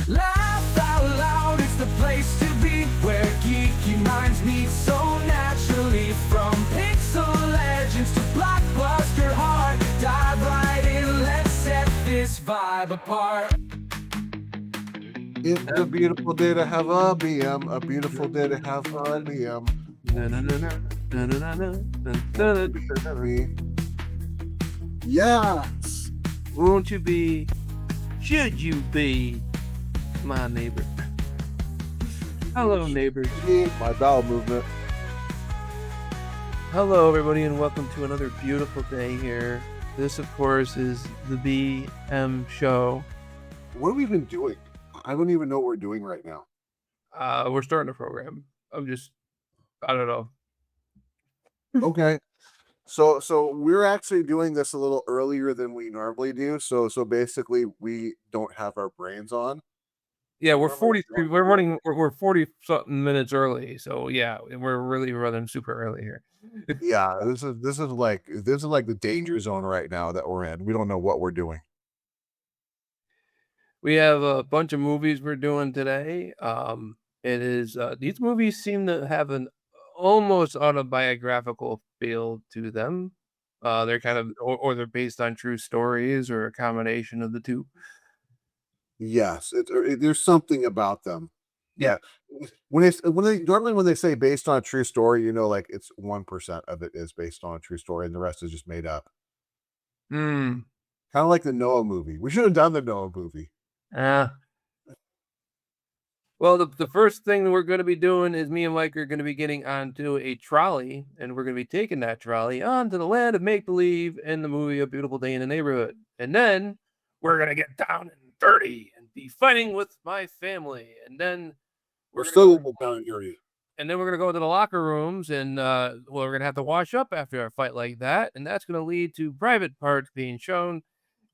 Laugh out loud, it's the place to be, where geeky minds meet so naturally. From pixel legends to blockbuster heart, dive right in, let's set this vibe apart. It's a beautiful day to have a BM, a beautiful day to have a BM. Me. Yes. Won't you be? Should you be my neighbor? Hello, neighbors. My bowel movement. Hello, everybody, and welcome to another beautiful day here. This, of course, is the BM show. What have we been doing? I don't even know what we're doing right now. We're starting a program. I don't know. Okay. So we're actually doing this a little earlier than we normally do. So basically we don't have our brains on. Yeah, we're 43. We're 40 something minutes early. So yeah, we're really running super early here. Yeah, this is like the danger zone right now that we're in. We don't know what we're doing. We have a bunch of movies we're doing today. It is these movies seem to have an almost autobiographical feel to them. They're kind of or they're based on true stories or a combination of the two. Yes, there's something about them. Yeah. When they say based on a true story, like it's 1% of it is based on a true story, and the rest is just made up. Hmm. Kind of like the Noah movie. We should have done the Noah movie. Well, the first thing that we're going to be doing is me and Mike are going to be getting onto a trolley, and we're going to be taking that trolley onto the land of make believe in the movie A Beautiful Day in the Neighborhood, and then we're going to get down and dirty and be fighting with my family, and then We're gonna still go- down here. and then we're gonna go to the locker rooms, and we're gonna have to wash up after a fight like that, and that's gonna lead to private parts being shown.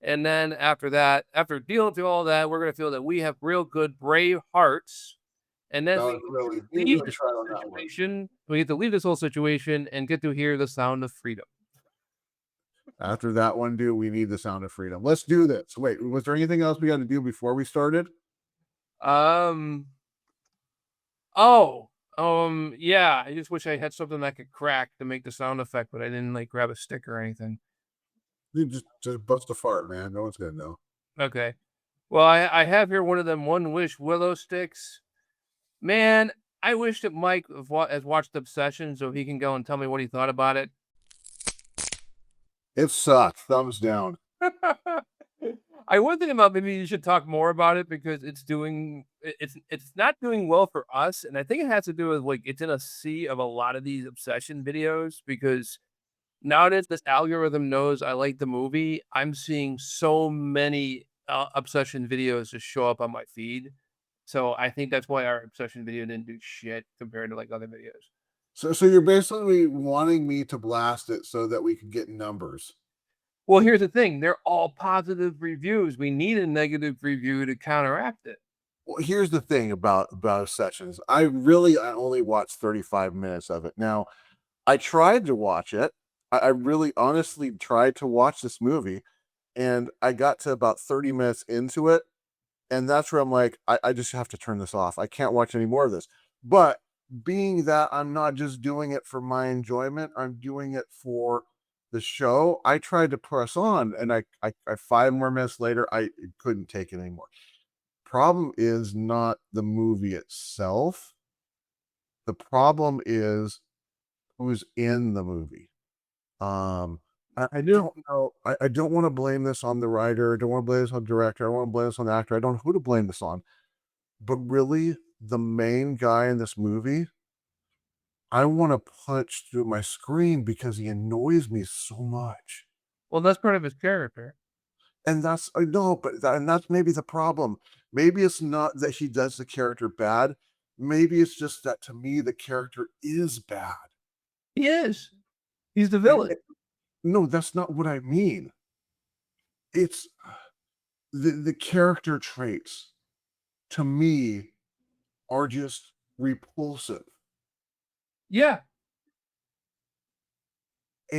And then after that, after dealing through all that, we're gonna feel that we have real good brave hearts, and then That we was get really, to we leave really this tried whole on that one. situation. We get to leave this whole situation and get to hear the sound of freedom. After that one, dude, we need the sound of freedom. Let's do this. Wait, was there anything else we got to do before we started? Um. Oh. Yeah. I just wish I had something that could crack to make the sound effect, but I didn't like grab a stick or anything. Dude, just bust a fart, man. No one's gonna know. Okay. Well, I have here one of them one wish willow sticks. Man, I wish that Mike has watched Obsession so he can go and tell me what he thought about it. It sucked. Thumbs down. I was thinking about maybe you should talk more about it because it's not doing well for us, and I think it has to do with like it's in a sea of a lot of these obsession videos because now that this algorithm knows I like the movie, I'm seeing so many obsession videos just show up on my feed. So I think that's why our obsession video didn't do shit compared to like other videos. So you're basically wanting me to blast it so that we can get numbers. Well, here's the thing, they're all positive reviews. We need a negative review to counteract it. Well, here's the thing about sessions. I only watched 35 minutes of it. Now, I tried to watch it. I really honestly tried to watch this movie, and I got to about 30 minutes into it, and that's where I'm like, I just have to turn this off. I can't watch any more of this. But being that I'm not just doing it for my enjoyment, I'm doing it for the show. I tried to press on, and I 5 more minutes later, I couldn't take it anymore. Problem is not the movie itself. The problem is who's in the movie. I don't know. I don't want to blame this on the writer. I don't want to blame this on the director. I don't want to blame this on the actor. I don't know who to blame this on. But really, the main guy in this movie, I want to punch through my screen because he annoys me so much. Well, that's part of his character. And that's I know, and that's maybe the problem. Maybe it's not that he does the character bad. Maybe it's just that to me the character is bad. He is. He's the villain. No, that's not what I mean. It's the character traits to me are just repulsive. Yeah.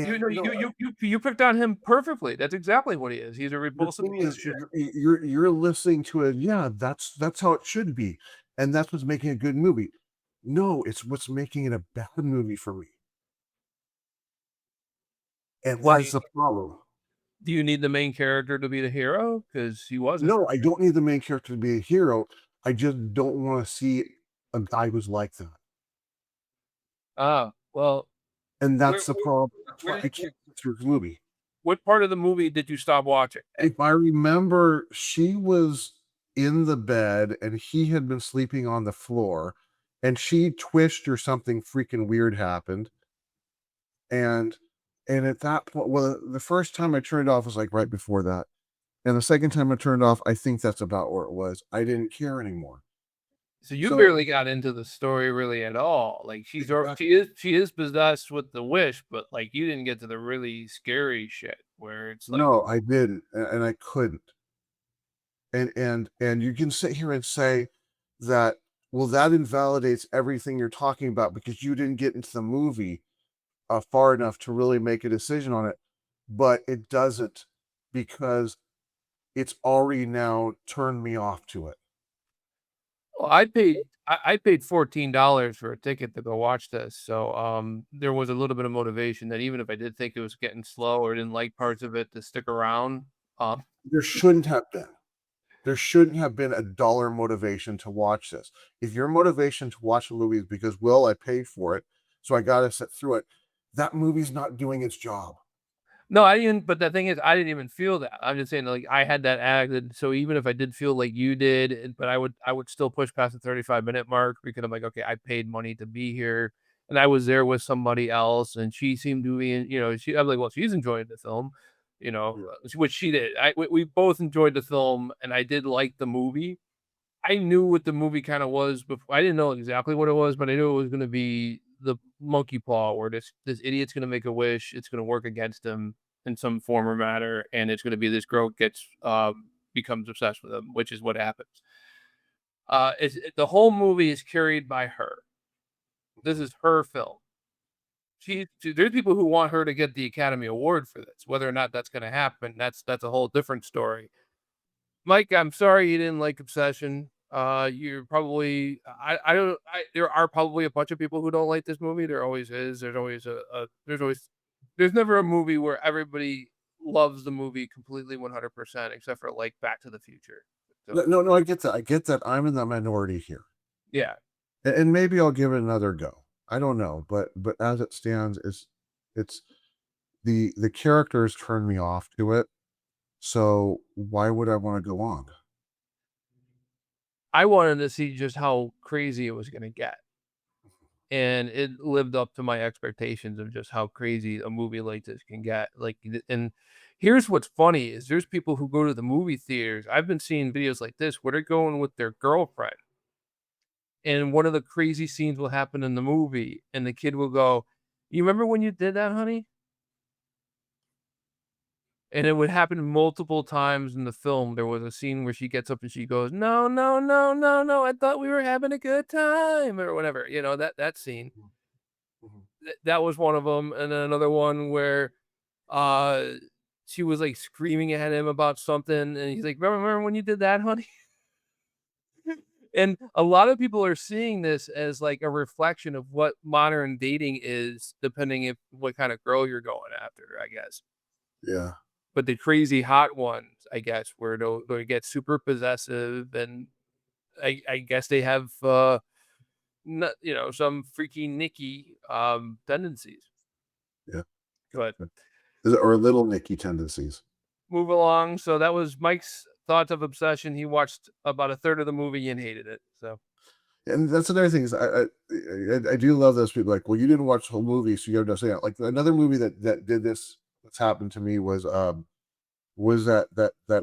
You And know, no, you picked on him perfectly. That's exactly what he is. He's a the repulsive thing piece is, of shit. you're listening to it. Yeah, that's how it should be, and that's what's making a good movie. No, it's what's making it a bad movie for me, and Do that's you the problem. do you need the main character to be the hero? Because he wasn't. No, I don't need the main character to be a hero. I just don't want to see a guy who's like that, Ah, well, and where that's the where problem. That's where why did I you can't get through the movie. what part of the movie did you stop watching? If I remember, she was in the bed and he had been sleeping on the floor, and she twitched or something freaking weird happened. And at that point, well, the first time I turned it off was like right before that. And the second time I turned it off, I think that's about where it was. I didn't care anymore. So you So barely got into the story really at all. Like exactly. she is possessed with the wish, but like you didn't get to the really scary shit where it's like, No, I didn't, and I couldn't. And you can sit here and say that, well, that invalidates everything you're talking about because you didn't get into the movie far enough to really make a decision on it, but it doesn't, because it's already now turned me off to it. well, I paid $14 for a ticket to go watch this. So there was a little bit of motivation that even if I did think it was getting slow or didn't like parts of it to stick around. Um There shouldn't have been. There shouldn't have been a dollar motivation to watch this. If your motivation to watch a movie is because, well, I paid for it, so I got to sit through it, that movie's not doing its job. No, I didn't, but the thing is, I didn't even feel that. I'm just saying, like, I had that added, so even if I did feel like you did, but I would still push past the 35-minute mark because I'm like, "Okay, I paid money to be here," and I was there with somebody else, and she seemed to be, I'm like, "Well, she's enjoying the film," Yeah. which she did. We both enjoyed the film, and I did like the movie. I knew what the movie kinda was before. I didn't know exactly what it was, but I knew it was gonna be the monkey paw where this idiot's gonna make a wish, it's gonna work against him in some form or matter, and it's gonna be this girl becomes obsessed with him, which is what happens. The whole movie is carried by her. This is her film. There's people who want her to get the Academy Award for this. Whether or not that's gonna happen, that's a whole different story. Mike, I'm sorry you didn't like Obsession. You're probably I don't I there are probably a bunch of people who don't like this movie. There always is. There's never a movie where everybody loves the movie completely 100% except for like Back to the Future. So, No, no, I get that. I get that I'm in the minority here, yeah. and maybe I'll give it another go. I don't know, but as it stands, it's the characters turn me off to it. So why would I want to go on? I wanted to see just how crazy it was going to get. And it lived up to my expectations of just how crazy a movie like this can get. And here's what's funny is there's people who go to the movie theaters. I've been seeing videos like this where they're going with their girlfriend, and one of the crazy scenes will happen in the movie, and the kid will go, "You remember when you did that, honey?" And it would happen multiple times in the film. There was a scene where she gets up and she goes, "No, no, no, no, no! I thought we were having a good time," or whatever. That scene. Mhm. That was one of them, and then another one where, uh, she was, like, screaming at him about something, and he's like, "Remember when you did that, honey?" And a lot of people are seeing this as, like, a reflection of what modern dating is, depending if what kinda girl you're going after, I guess. Yeah, But the crazy hot ones, I guess, where they get super possessive, and I guess they have, some freaky Nicky, tendencies. yeah. But Or little Nicky tendencies. move along. So that was Mike's thoughts of Obsession. He watched about a third of the movie and hated it. So And that's another thing is I do love those people like, well, you didn't watch the whole movie, so you have to say it. Like another movie that did this that's happened to me was that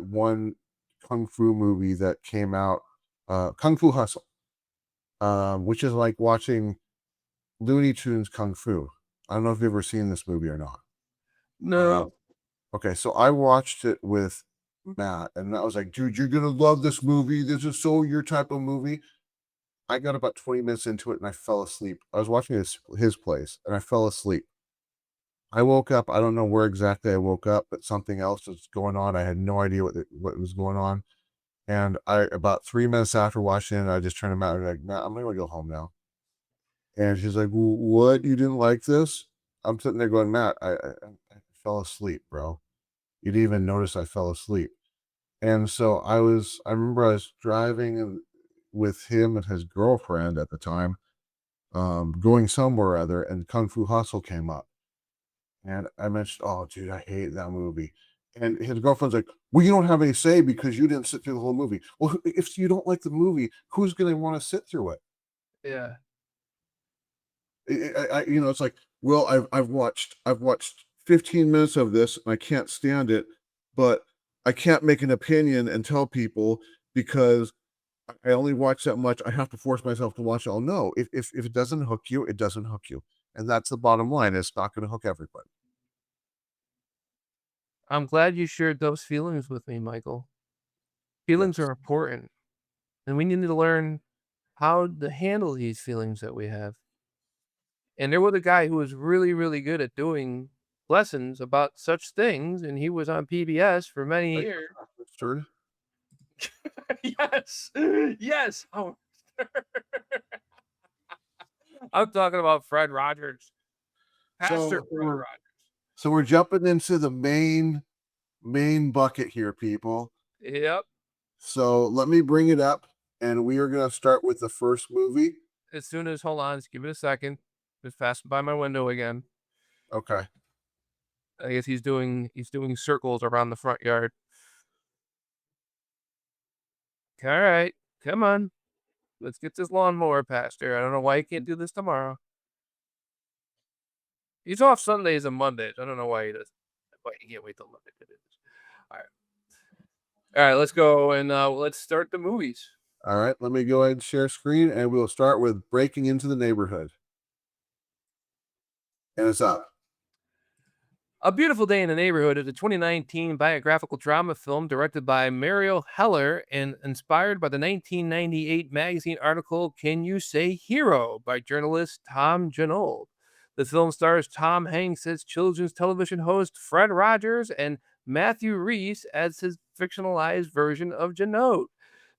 one kung fu movie that came out, Kung Fu Hustle, which is like watching Looney Tunes kung fu. I don't know if you've ever seen this movie or not. no, Okay, so I watched it with Matt, and I was like, dude, you're gonna love this movie. This is so your type of movie. I got about 20 minutes into it and I fell asleep. I was watching his place and I fell asleep. I woke up. I don't know where exactly I woke up, but something else was going on. I had no idea what was going on. And I about 3 minutes after watching it, I just turned to Matt and like, Matt, I'm gonna go home now. And she's like, What? You didn't like this? I'm sitting there going, Matt, I fell asleep, bro. You didn't even notice I fell asleep. And so I remember I was driving with him and his girlfriend at the time, going somewhere or other, and Kung Fu Hustle came up. And I mentioned, oh, dude, I hate that movie. And his girlfriend's like, well, you don't have any say because you didn't sit through the whole movie. Well, if you don't like the movie, who's going to want to sit through it? Yeah. It's like, well, I've watched 15 minutes of this and I can't stand it, but I can't make an opinion and tell people because I only watch that much. I have to force myself to watch it all. No, if it doesn't hook you, it doesn't hook you. And that's the bottom line. It's not going to hook everybody. I'm glad you shared those feelings with me, Michael. Feelings Yes. are important, and we need to learn how to handle these feelings that we have. And there was a guy who was really, really good at doing lessons about such things, and he was on PBS for many years. Sure. Yes. Yes. Oh, I'm talking about Fred Rogers, Pastor So Fred Rogers. so we're jumping into the main bucket here, people. Yep. So let me bring it up, and we are going to start with the first movie. As soon as, hold on, just give it a second. Just passing by my window again. Okay. I guess he's doing circles around the front yard. All right, come on. Let's get this lawnmower past here. I don't know why you can't do this tomorrow. He's off Sundays and Mondays. I don't know why he does. Why he can't wait till Monday to do this. All right. All right, let's go and let's start the movies. All right. Let me go ahead and share screen, and we'll start with Breaking into the Neighborhood. And it's up. A Beautiful Day in the Neighborhood is a 2019 biographical drama film directed by Mariel Heller and inspired by the 1998 magazine article Can You Say Hero by journalist Tom Janold. The film stars Tom Hanks as children's television host Fred Rogers and Matthew Rhys as his fictionalized version of Janot.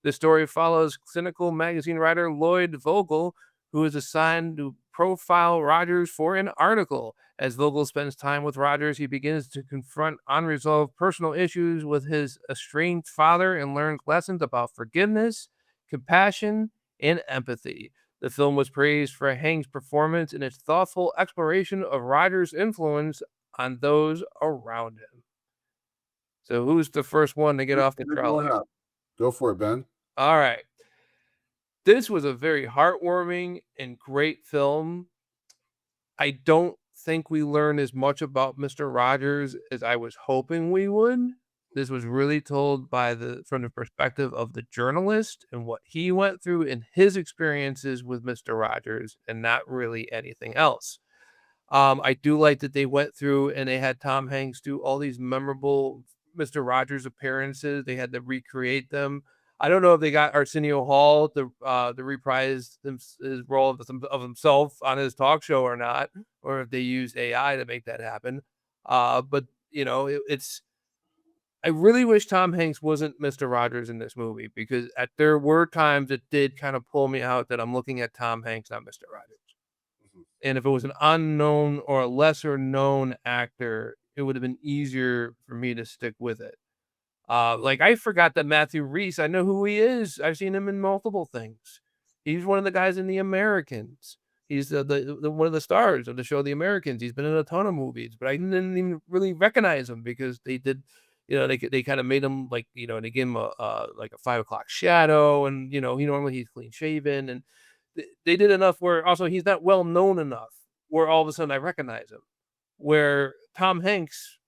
The story follows cynical magazine writer Lloyd Vogel, who is assigned to profile Rogers for an article. As Vogel spends time with Rogers, he begins to confront unresolved personal issues with his estranged father and learns lessons about forgiveness, compassion, and empathy. The film was praised for Hank's performance and its thoughtful exploration of Rogers' influence on those around him. So, who's the first one to get off the You're going trolley? up. Go for it, Ben. All right. This was a very heartwarming and great film. I don't think we learned as much about Mr. Rogers as I was hoping we would. This was really told from the perspective of the journalist and what he went through in his experiences with Mr. Rogers and not really anything else. I do like that they went through and they had Tom Hanks do all these memorable Mr. Rogers appearances. They had to recreate them. I don't know if they got Arsenio Hall to reprise his role of himself on his talk show or not, or if they used AI to make that happen. But it's. I really wish Tom Hanks wasn't Mr. Rogers in this movie because there were times it did kind of pull me out that I'm looking at Tom Hanks, not Mr. Rogers. And if it was an unknown or a lesser known actor, it would have been easier for me to stick with it. Like I forgot that Matthew Rhys, I know who he is. I've seen him in multiple things. He's one of the guys in The Americans. He's the one of the stars of the show The Americans. He's been in a ton of movies, but I didn't even really recognize him because they did, they kind of made him like, they gave him a like a 5 o'clock shadow, and he normally he's clean shaven, and they did enough where also he's not well known enough where all of a sudden I recognize him. Where Tom Hanks,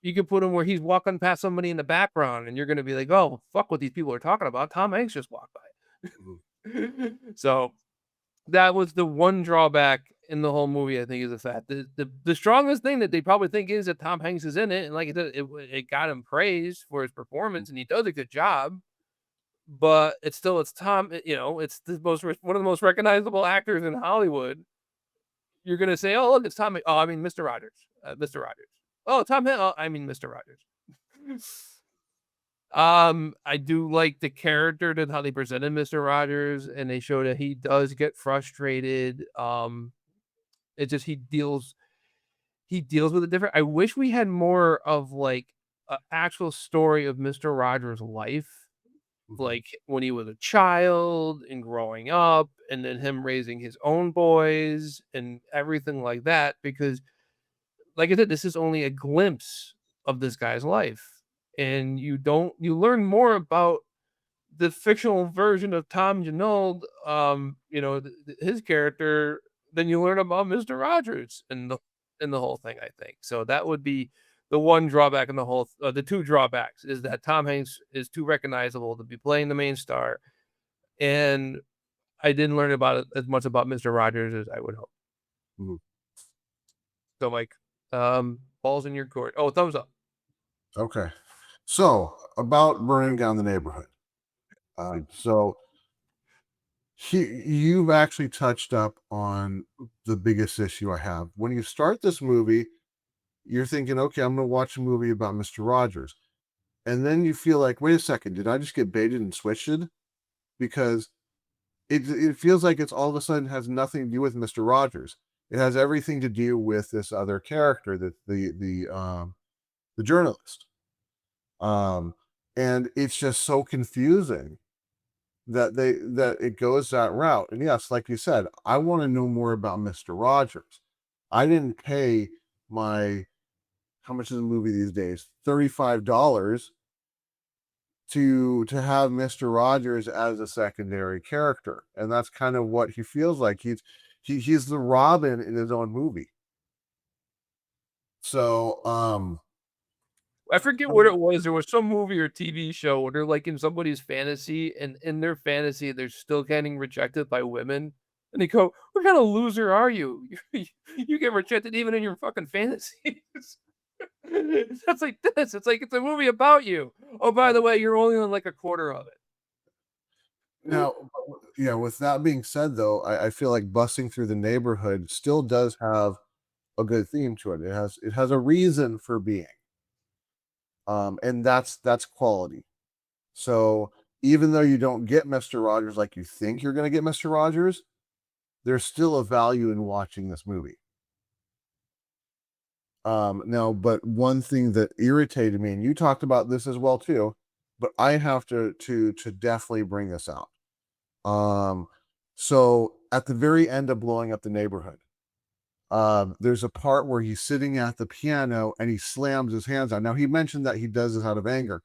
you can put him where he's walking past somebody in the background, and you're gonna be like, "Oh, fuck what these people are talking about. Tom Hanks just walked by." Mhm. So that was the one drawback in the whole movie. I think is the fact the strongest thing that they probably think is that Tom Hanks is in it, and like it got him praise for his performance, and he does a good job. But it's Tom. It's the one of the most recognizable actors in Hollywood. you're gonna say, "Oh, look, it's Tom." Oh, I mean, Mr. Rogers. Mr. Rogers. Oh, Tom. Oh, I mean, Mr. Rogers. I do like the character that how they presented Mr. Rogers, and they show that he does get frustrated. It just he deals with it different. I wish we had more of like an actual story of Mr. Rogers' life, Mhm. like when he was a child and growing up, and then him raising his own boys and everything like that. Because, like I said, this is only a glimpse of this guy's life, and you learn more about the fictional version of Tom Jannold, his character, then you learn about Mr. Rogers and the whole thing, I think. So that would be the one drawback in the two drawbacks is that Tom Hanks is too recognizable to be playing the main star, and I didn't learn about it as much about Mr. Rogers as I would hope. Mhm. So, Mike, balls in your court. Oh, thumbs up. Okay. So about burning down the neighborhood. So you've actually touched up on the biggest issue I have. When you start this movie, you're thinking, okay, I'm going to watch a movie about Mr. Rogers. And then you feel like, wait a second, did I just get baited and switched? Because it feels like it's all of a sudden has nothing to do with Mr. Rogers. It has everything to do with this other character, that the journalist. Um, and it's just so confusing that it goes that route. And yes, like you said, I want to know more about Mr. Rogers. I didn't pay my how much is a movie these days? $35 to have Mr. Rogers as a secondary character. And that's kind of what he feels like. He's the Robin in his own movie. So I forget what it was. There was some movie or TV show where they're like in somebody's fantasy, and in their fantasy, they're still getting rejected by women. And they go, "What kind of loser are you? You get rejected even in your fucking fantasies." That's like this. It's like it's a movie about you. Oh, by the way, you're only on like a quarter of it. now, yeah, with that being said though, I feel like busting through the neighborhood still does have a good theme to it. It has a reason for being. And that's quality. So even though you don't get Mr. Rogers like you think you're going to get Mr. Rogers, there's still a value in watching this movie. Now, but one thing that irritated me, and you talked about this as well too, but I have to definitely bring this out. Um, so at the very end of blowing up the neighborhood, there's a part where he's sitting at the piano and he slams his hands out. Now he mentioned that he does this out of anger,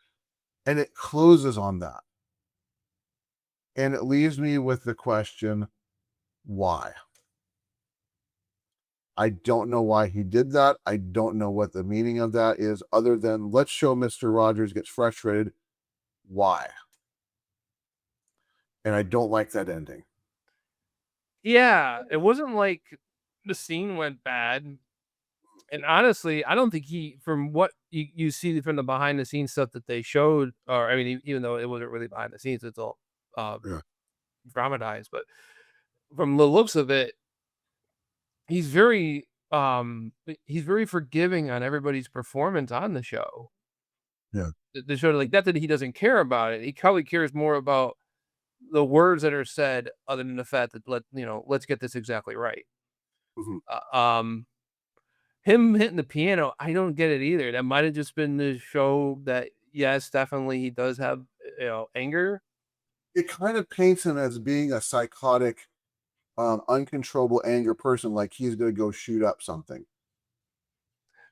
and it closes on that. And it leaves me with the question, why? I don't know why he did that. I don't know what the meaning of that is, other than let's show Mr. Rogers gets frustrated. Why? And I don't like that ending. Yeah, it wasn't like the scene went bad. And honestly, I don't think from what you see from the behind the scenes stuff that they showed, or I mean, even though it wasn't really behind the scenes, it's all um, Yeah. dramatized. But from the looks of it, he's very he's very forgiving on everybody's performance on the show. Yeah. The show, like not that he doesn't care about it, he probably cares more about the words that are said, other than the fact that let's get this exactly right. Mhm. Uh, um, Him hitting the piano, I don't get it either. That might have just been to show that, yes, definitely he does have, anger. It kind of paints him as being a psychotic, uncontrollable anger person, like he's going to go shoot up something.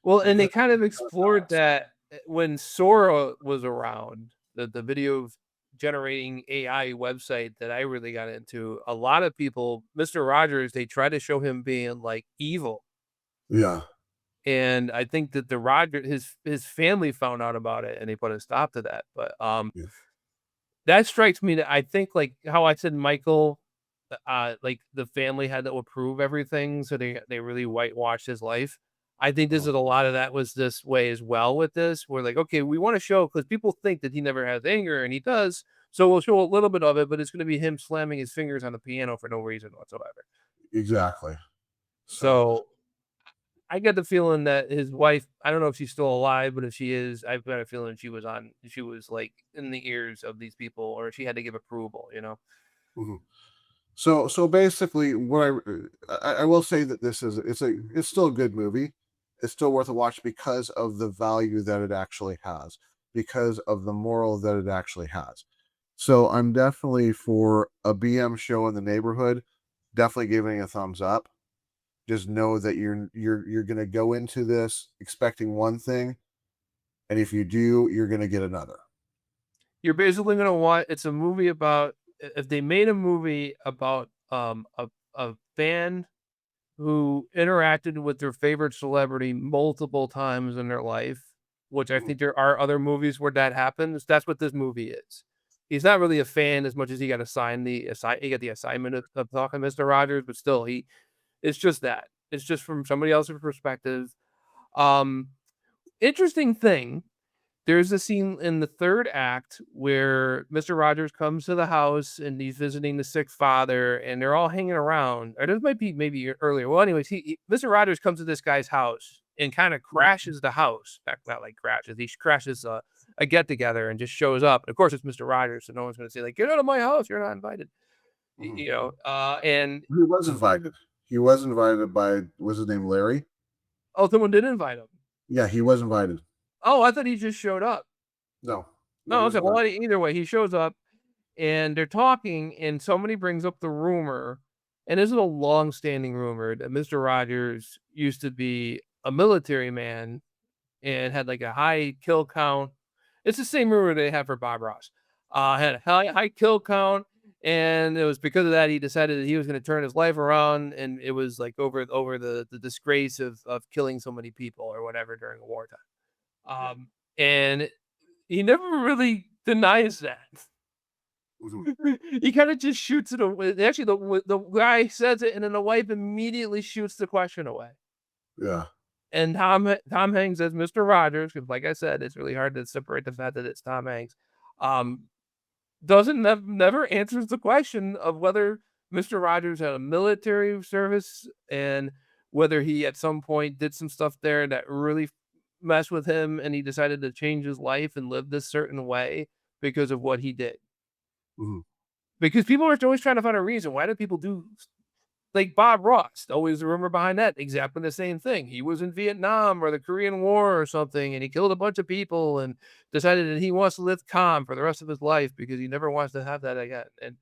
Well, and they Because kind of of explored fast. that, when Sora was around, the video generating AI website that I really got into. A lot of people, Mr. Rogers, they try to show him being like evil. Yeah. And I think that the Roger his family found out about it and they put a stop to that. But Yeah. that strikes me that I think, like, how I said Michael, like, the family had to approve everything, so they really whitewashed his life. I think this Uh-huh. is a lot of that was this way as well with this. We're like, "Okay, we wanna show because people think that he never has anger, and he does, so we'll show a little bit of it, but it's gonna be him slamming his fingers on the piano for no reason whatsoever." Exactly. So, So I get the feeling that his wife, I don't know if she's still alive, but if she is, I've got a feeling she was like in the ears of these people, or she had to give approval, you know? mhm. So basically, I will say that it's still a good movie. It's still worth a watch because of the value that it actually has, because of the moral that it actually has. So I'm definitely for a BM show in the neighborhood. Definitely giving it a thumbs up. Just know that you're gonna go into this expecting one thing, and if you do, you're gonna get another. You're basically gonna watch. It's a movie about if they made a movie about a fan who interacted with their favorite celebrity multiple times in their life, which I Mhm, think there are other movies where that happens. That's what this movie is. He's not really a fan as much as he got the assignment of talking to Mr. Rogers, but still it's just that. It's just from somebody else's perspective. Um, Interesting thing, there's a scene in the 3rd act where Mr. Rogers comes to the house and he's visiting the sick father, and they're all hanging around. Or this might be maybe earlier. Well, anyways, Mr. Rogers comes to this guy's house and kind of crashes the house. Not like crashes. He crashes a get together and just shows up. And of course, it's Mr. Rogers, so no one's going to say like, "Get out of my house! You're not invited." mhm. You know. And He was invited. He was invited by, was his name Larry? oh, someone did invite him. Yeah, he was invited. Oh, I thought he just showed up. No, no, he No, was okay. Well, invited. either way, he shows up and they're talking, and somebody brings up the rumor, and this is a long-standing rumor that Mr. Rogers used to be a military man and had like a high kill count. It's the same rumor they have for Bob Ross. Had a high kill count, and it was because of that he decided that he was going to turn his life around, and it was like over the disgrace of killing so many people or whatever during wartime. And he never really denies that. Mhm. He kinda just shoots it away. Actually, the guy says it, and then the wife immediately shoots the question away. Yeah. And Tom Hanks as Mr. Rogers, because like I said, it's really hard to separate the fact that it's Tom Hanks, um, doesn't never answers the question of whether Mr. Rogers had a military service and whether he at some point did some stuff there that really messed with him, and he decided to change his life and live this certain way because of what he did. Mhm. Because people are always trying to find a reason. Why do people do like Bob Ross? Always the rumor behind that, exactly the same thing. He was in Vietnam or the Korean War or something, and he killed a bunch of people and decided that he wants to live calm for the rest of his life because he never wants to have that again. And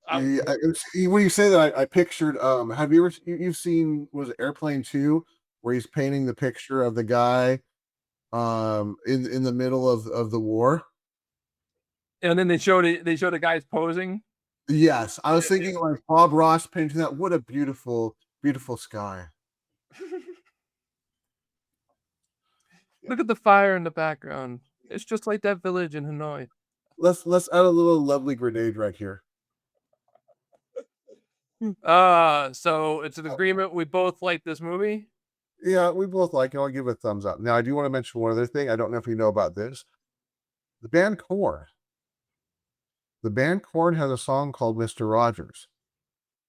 I, Yeah, when you say that, I pictured. Have you ever you've seen, was it Airplane 2, where he's painting the picture of the guy in the middle of the war? and then they showed the guys posing. Yes, I was Yeah, thinking like Bob Ross painting that. What a beautiful sky. Yeah. look at the fire in the background. It's just like that village in Hanoi. Let's add a little lovely grenade right here. So it's an agreement. We both like this movie. Yeah, we both like it. I'll give it a thumbs up. Now, I do want to mention one other thing. I don't know if you know about this. The band Korn. The band Korn has a song called Mr. Rogers,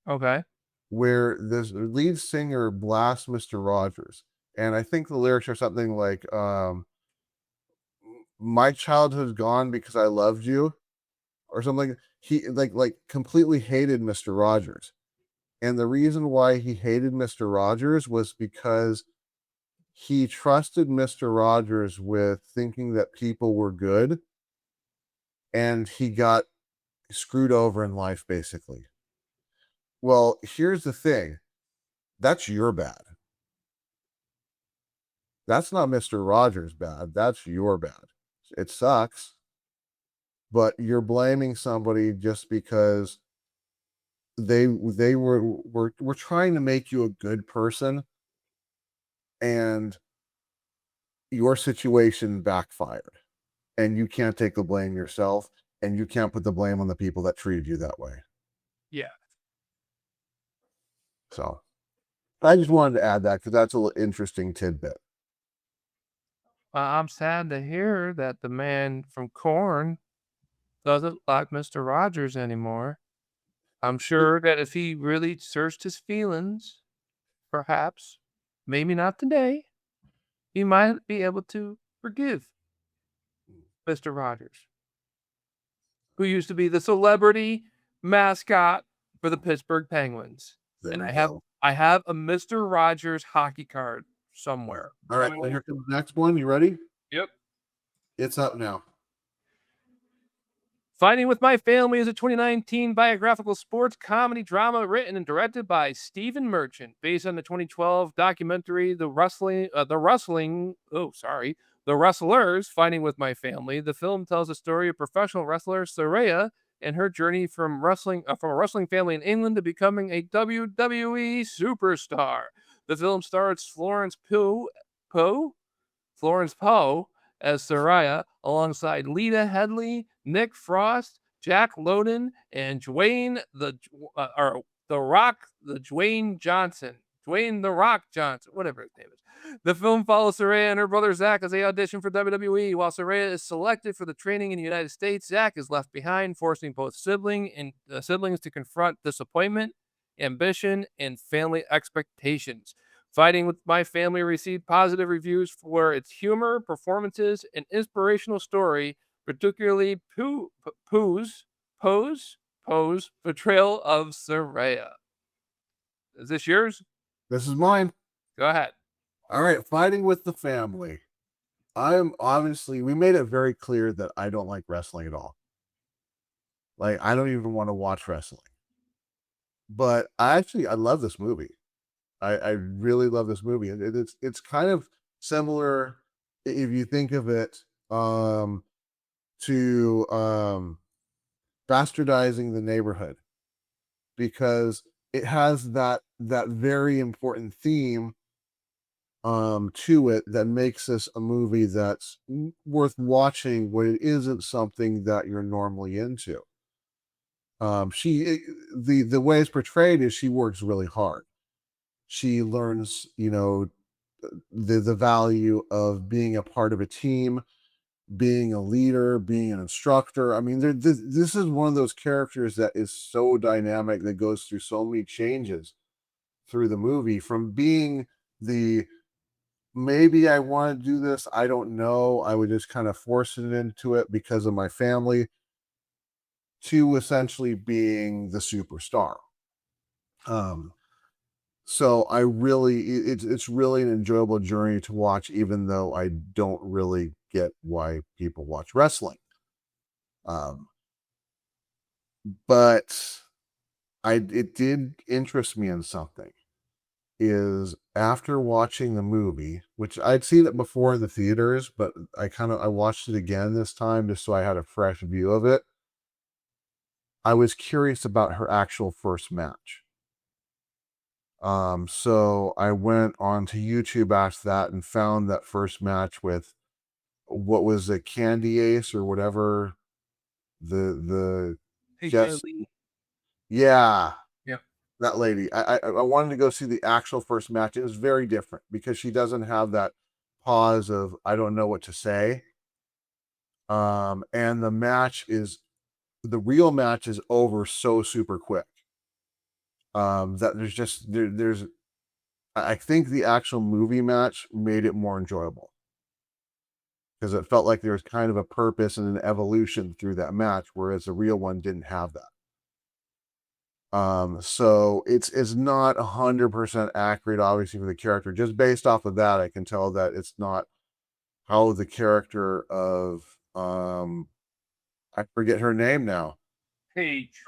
Okay. where this lead singer blasts Mr. Rogers. And I think the lyrics are something like, my childhood's gone because I loved you, or something. He like completely hated Mr. Rogers. And the reason why he hated Mr. Rogers was because he trusted Mr. Rogers with thinking that people were good, and he got screwed over in life, basically. Well, here's the thing, that's your bad. That's not Mr. Rogers' bad. That's your bad. It sucks, but you're blaming somebody just because they were trying to make you a good person, and your situation backfired. And you can't take the blame yourself, and you can't put the blame on the people that treated you that way. Yeah. So I just wanted to add that because that's a little interesting tidbit. I'm sad to hear that the man from Corn doesn't like Mr. Rogers anymore. I'm sure that if he really searched his feelings perhaps, maybe not today, he might be able to forgive Mr. Rogers, who used to be the celebrity mascot for the Pittsburgh Penguins. There And we I have go. I have a Mr. Rogers hockey card somewhere. All right, well, here comes the next one. You ready? Yep. It's up now. Fighting with My Family is a 2019 biographical sports comedy drama written and directed by Stephen Merchant, based on the 2012 documentary The Wrestlers Fighting with My Family. The film tells the story of professional wrestler Saraya and her journey from a wrestling family in England to becoming a WWE superstar. The film stars Florence Poe as Soraya, alongside Lita Headley, Nick Frost, Jack Lowden, and Dwayne the Rock Johnson, whatever his name is. The film follows Soraya and her brother Zach as they audition for WWE. While Soraya is selected for the training in the United States, Zach is left behind, forcing both siblings to confront disappointment, ambition, and family expectations. Fighting with My Family received positive reviews for its humor, performances, and inspirational story, particularly Poe's portrayal of Soraya. Is this yours? This is mine. Go ahead. All right, Fighting with the Family. I'm obviously, we made it very clear that I don't like wrestling at all. Like, I don't even want to watch wrestling. But I love this movie. I really love this movie. It's kind of similar if you think of it to Bastardizing the Neighborhood, because it has that very important theme to it that makes this a movie that's worth watching when it isn't something that you're normally into. The way it's portrayed is she works really hard. She learns, the value of being a part of a team, being a leader, being an instructor. I mean, this is one of those characters that is so dynamic, that goes through so many changes through the movie, from being the maybe I want to do this, I don't know, I would just kind of force it into it because of my family, to essentially being the superstar. Um, so it's really an enjoyable journey to watch, even though I don't really get why people watch wrestling. Um, but it did interest me in something. Is after watching the movie, which I'd seen it before in the theaters, but I watched it again this time just so I had a fresh view of it. I was curious about her actual first match. So I went onto YouTube after that and found that first match with, what was it, Candy Ace or whatever, the Hey, Jess, Lee. yeah, Yeah. that lady. I wanted to go see the actual first match. It was very different because she doesn't have that pause of I don't know what to say. And the real match is over so super quick. That there's I think the actual movie match made it more enjoyable, because it felt like there was kind of a purpose and an evolution through that match, whereas the real one didn't have that. So it's not 100% accurate, obviously, for the character. Just based off of that, I can tell that it's not how the character of I forget her name now. Paige.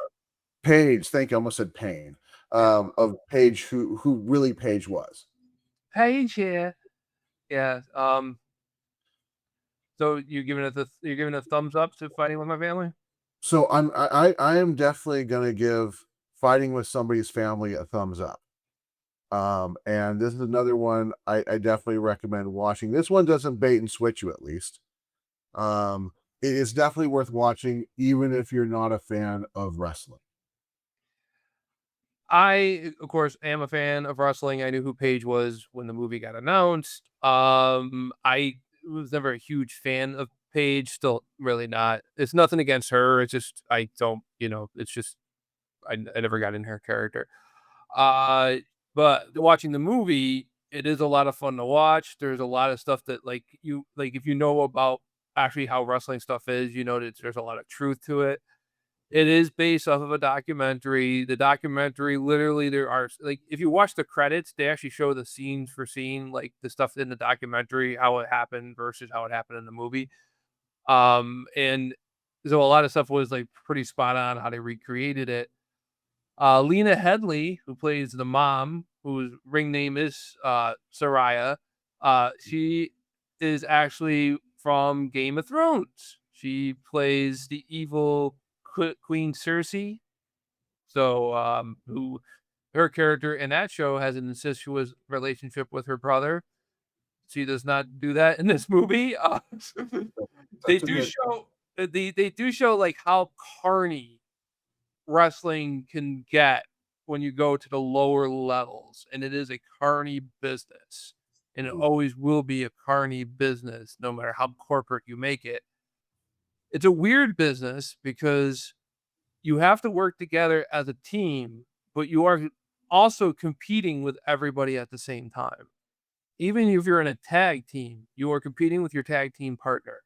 Paige, thank you. I almost said Pain. Of Paige, who really Paige was. Paige, yeah. Yeah. So you're giving a thumbs up to Fighting with My Family? So I am definitely gonna give Fighting with Somebody's Family a thumbs up. And this is another one I definitely recommend watching. This one doesn't bait and switch you, at least. It is definitely worth watching, even if you're not a fan of wrestling. I, of course, am a fan of wrestling. I knew who Paige was when the movie got announced. I was never a huge fan of Paige. Still, really not. It's nothing against her. It's just I don't. It's just I never got in her character. Uh, But watching the movie, it is a lot of fun to watch. There's a lot of stuff that if you know about actually how wrestling stuff is, you know that there's a lot of truth to it. It is based off of a documentary. The documentary, literally, there are like if you watch the credits, they actually show the scenes for scene, like the stuff in the documentary, how it happened versus how it happened in the movie. And so a lot of stuff was like pretty spot on how they recreated it. Lena Headley, who plays the mom, whose ring name is Soraya, she is actually from Game of Thrones. She plays the evil Queen Cersei. So, who her character in that show has an incestuous relationship with her brother. She does not do that in this movie. They That's a do good. show they do show like how carny wrestling can get when you go to the lower levels, and it is a carny business, and it Mm, always will be a carny business no matter how corporate you make it. It's a weird business because you have to work together as a team, but you are also competing with everybody at the same time. Even if you're in a tag team, you are competing with your tag team partner.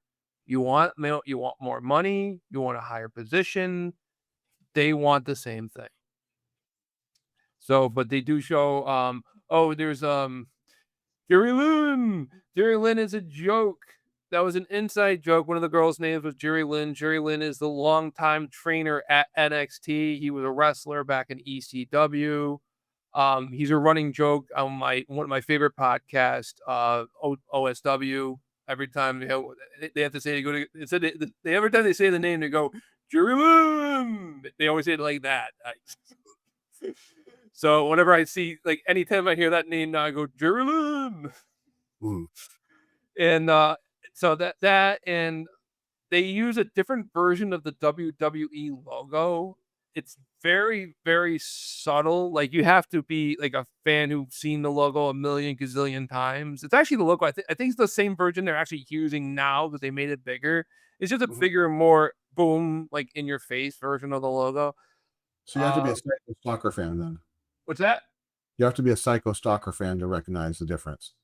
You want more money, you want a higher position, they want the same thing. So, but they do show, there's, Jerry Lynn. Jerry Lynn is a joke. That was an inside joke. One of the girls' names was Jerry Lynn. Jerry Lynn is the longtime trainer at NXT. He was a wrestler back in ECW. He's a running joke on one of my favorite podcasts, OSW. Every time they have to say every time they say the name, they go Jerry Lynn. They always say it like that. So whenever I see like anytime I hear that name now, I go Jerry Lynn. mm, And and they use a different version of the WWE logo. It's very, very subtle. Like you have to be like a fan who's seen the logo a million gazillion times. It's actually the logo. I think it's the same version they're actually using now because they made it bigger. It's just a mhm. bigger, more boom, like in your face version of the logo. So you have to be Uh, a psycho stalker fan then. what's that? You have to be a psycho stalker fan to recognize the difference.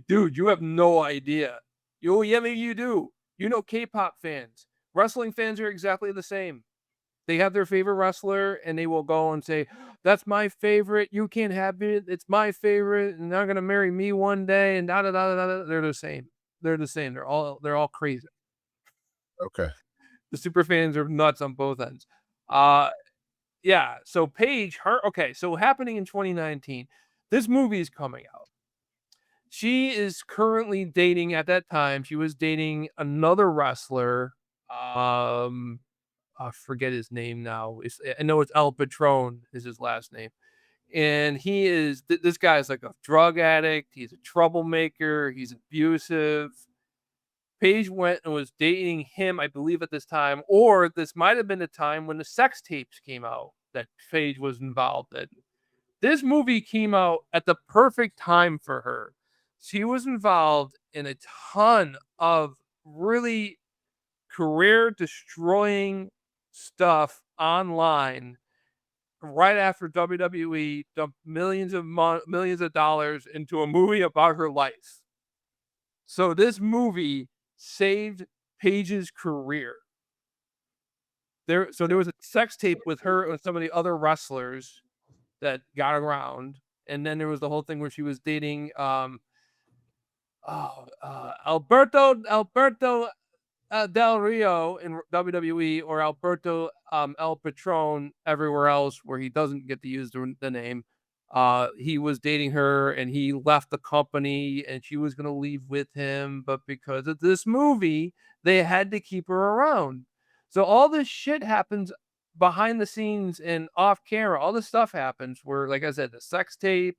Dude, you have no idea. Yeah, maybe you do. You know K-pop fans. Wrestling fans are exactly the same. They have their favorite wrestler and they will go and say, "That's my favorite. You can't have it. It's my favorite, and they're gonna marry me one day." And da da da da da. They're the same. They're the same. They're all crazy. Okay. The super fans are nuts on both ends. Uh yeah. So Paige, her okay. So happening in 2019, this movie is coming out. She is currently dating at that time, she was dating another wrestler, I forget his name now. I know it's El Patron is his last name. And this guy is like a drug addict, he's a troublemaker, he's abusive. Paige went and was dating him, I believe, at this time, or this might have been the time when the sex tapes came out that Paige was involved in. This movie came out at the perfect time for her. She was involved in a ton of really career destroying stuff online right after WWE dumped millions of dollars into a movie about her life. So this movie saved Paige's career. There was a sex tape with her and some of the other wrestlers that got around. And then there was the whole thing where she was dating Alberto Del Rio in WWE, or Alberto El Patron everywhere else where he doesn't get to use the name. He was dating her and he left the company and she was going to leave with him, but because of this movie, they had to keep her around. So all this shit happens behind the scenes and off camera. All this stuff happens where, like I said, the sex tape,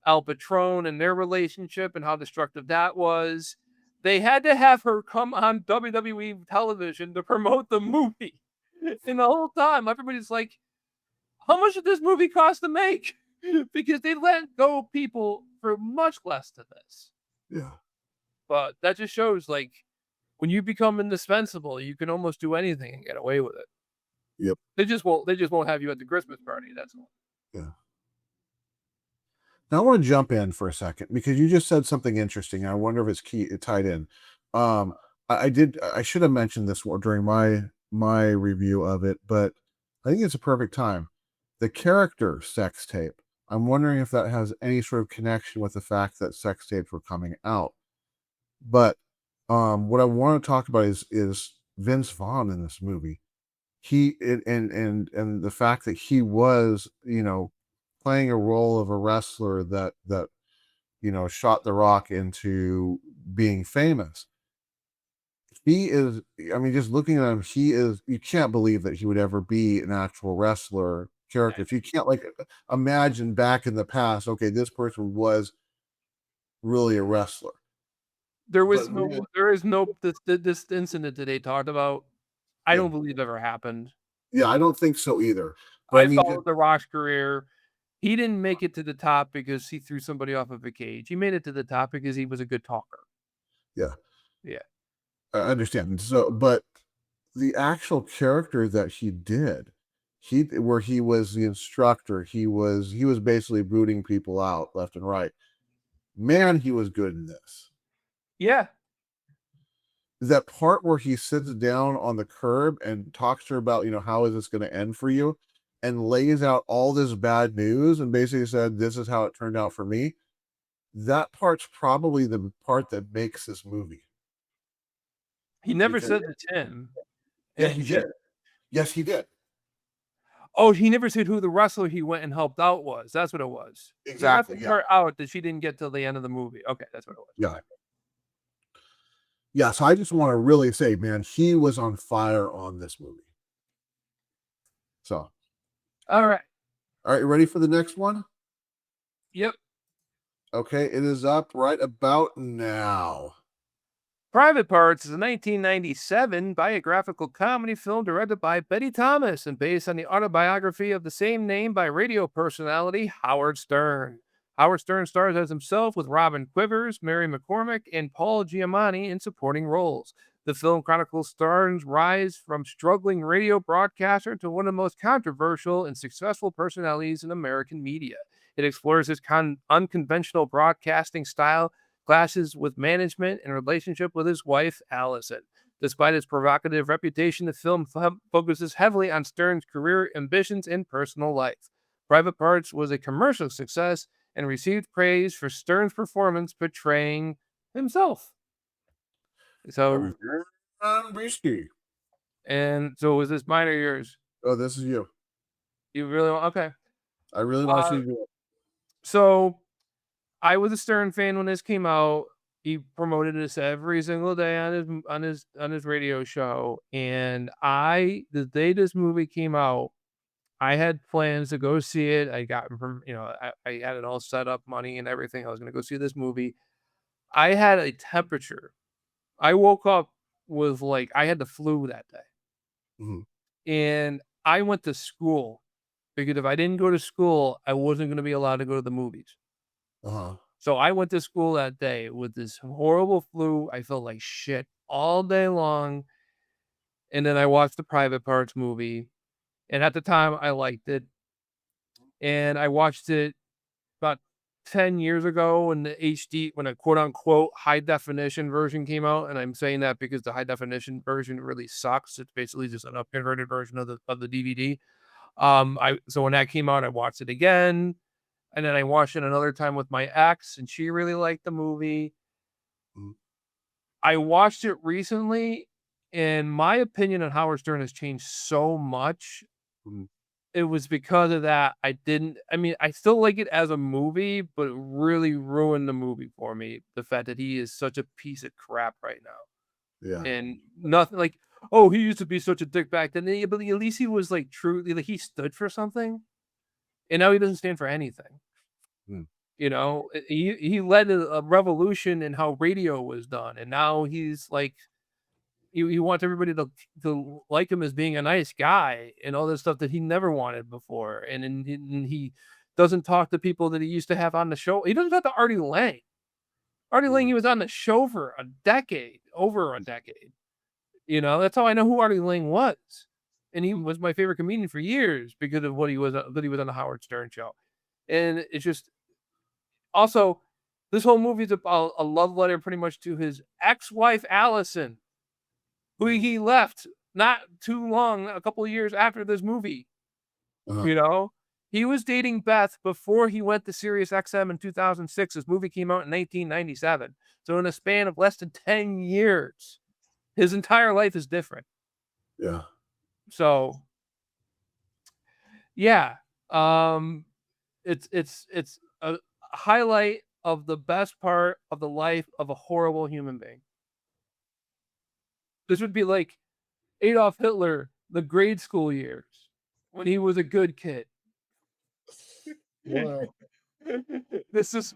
Al Patron and their relationship and how destructive that was. They had to have her come on WWE television to promote the movie. And the whole time, everybody's like, how much did this movie cost to make? Because they let go people for much less than this. Yeah. But that just shows like when you become indispensable, you can almost do anything and get away with it. Yep. They just won't have you at the Christmas party. That's all. Yeah. Now I want to jump in for a second because you just said something interesting. I wonder if it's key it tied in. Um, I should have mentioned this during my review of it, but I think it's a perfect time. The character sex tape. I'm wondering if that has any sort of connection with the fact that sex tapes were coming out. But what I want to talk about is Vince Vaughn in this movie. And the fact that he was, playing a role of a wrestler that shot The Rock into being famous. He is, I mean, just looking at him, you can't believe that he would ever be an actual wrestler character. If you can't like imagine back in the past, okay, this person was really a wrestler. But There is no this incident that they talked about. I yeah, don't believe ever happened. yeah, I don't think so either. But I I mean, just, followed The Rock's career. He didn't make it to the top because he threw somebody off of a cage. He made it to the top because he was a good talker. yeah, Yeah. I understand. So, but the actual character that he did, where he was the instructor, he was basically booting people out left and right. Man, he was good in this. Yeah. That part where he sits down on the curb and talks to her about, how is this going to end for you, and lays out all this bad news and basically said, "This is how it turned out for me." That part's probably the part that makes this movie He never because said it's him. yeah, And he she did. Yes, he did. Oh, he never said who the wrestler he went and helped out was. That's what it was. He left Exactly. the Yeah. part out that she didn't get till the end of the movie. Okay, that's what it was. Yeah. Okay. Yeah, so I just want to really say, man, he was on fire on this movie. So, All right. all right, you ready for the next one? Yep. Okay, it is up right about now. Private Parts is a 1997 biographical comedy film directed by Betty Thomas and based on the autobiography of the same name by radio personality Howard Stern. Howard Stern stars as himself with Robin Quivers, Mary McCormick, and Paul Giamatti in supporting roles. The film chronicles Stern's rise from struggling radio broadcaster to one of the most controversial and successful personalities in American media. It explores his unconventional broadcasting style, clashes with management, and relationship with his wife, Allison. Despite its provocative reputation, the film focuses heavily on Stern's career ambitions and personal life. Private Parts was a commercial success and received praise for Stern's performance portraying himself. So, Risky. was this mine or yours? Oh, this is you. You really want? Okay. I really want to Uh, see you. so I was a Stern fan when this came out. He promoted this every single day on his radio show, and the day this movie came out, I had plans to go see it. I got from I had it all set up, money and everything. I was gonna go see this movie. I had a temperature. I woke up with I had the flu that day, Mhm. and I went to school because if I didn't go to school, I wasn't gonna be allowed to go to the movies. Uh-huh. So I went to school that day with this horrible flu. I felt like shit all day long. And then I watched the Private Parts movie. And at the time, I liked it. And I watched it about 10 years ago when the HD, when a quote unquote high definition version came out. And I'm saying that because the high definition version really sucks. It's basically just an upconverted version of the DVD. So when that came out, I watched it again. And then I watched it another time with my ex, and she really liked the movie. Mhm. I watched it recently, and my opinion on Howard Stern has changed so much. Mhm. It was because of that. I mean, I still like it as a movie, but it really ruined the movie for me. The fact that he is such a piece of crap right now. Yeah. And nothing like, oh, he used to be such a dick back then. Yeah, but at least he was like truly, like he stood for something. And now he doesn't stand for anything. Mm. He led a revolution in how radio was done, and now he's like he wants everybody to like him as being a nice guy and all this stuff that he never wanted before, and he doesn't talk to people that he used to have on the show. He doesn't talk to Artie Lang. Artie Lang, Mm. he was on the show for a decade, over a decade. That's how I know who Artie Lang was, and he was my favorite comedian for years because of what he was that he was on the Howard Stern show, and it's just Also, this whole movie is about a love letter pretty much to his ex-wife, Allison, who he left not too long, a couple of years after this movie. Uh-huh. You know, he was dating Beth before he went to Sirius XM in 2006. This movie came out in 1997. So in a span of less than 10 years, his entire life is different. Yeah. So yeah, um, it's a highlight of the best part of the life of a horrible human being. This would be like Adolf Hitler, the grade school years, when he was a good kid. Wow. This is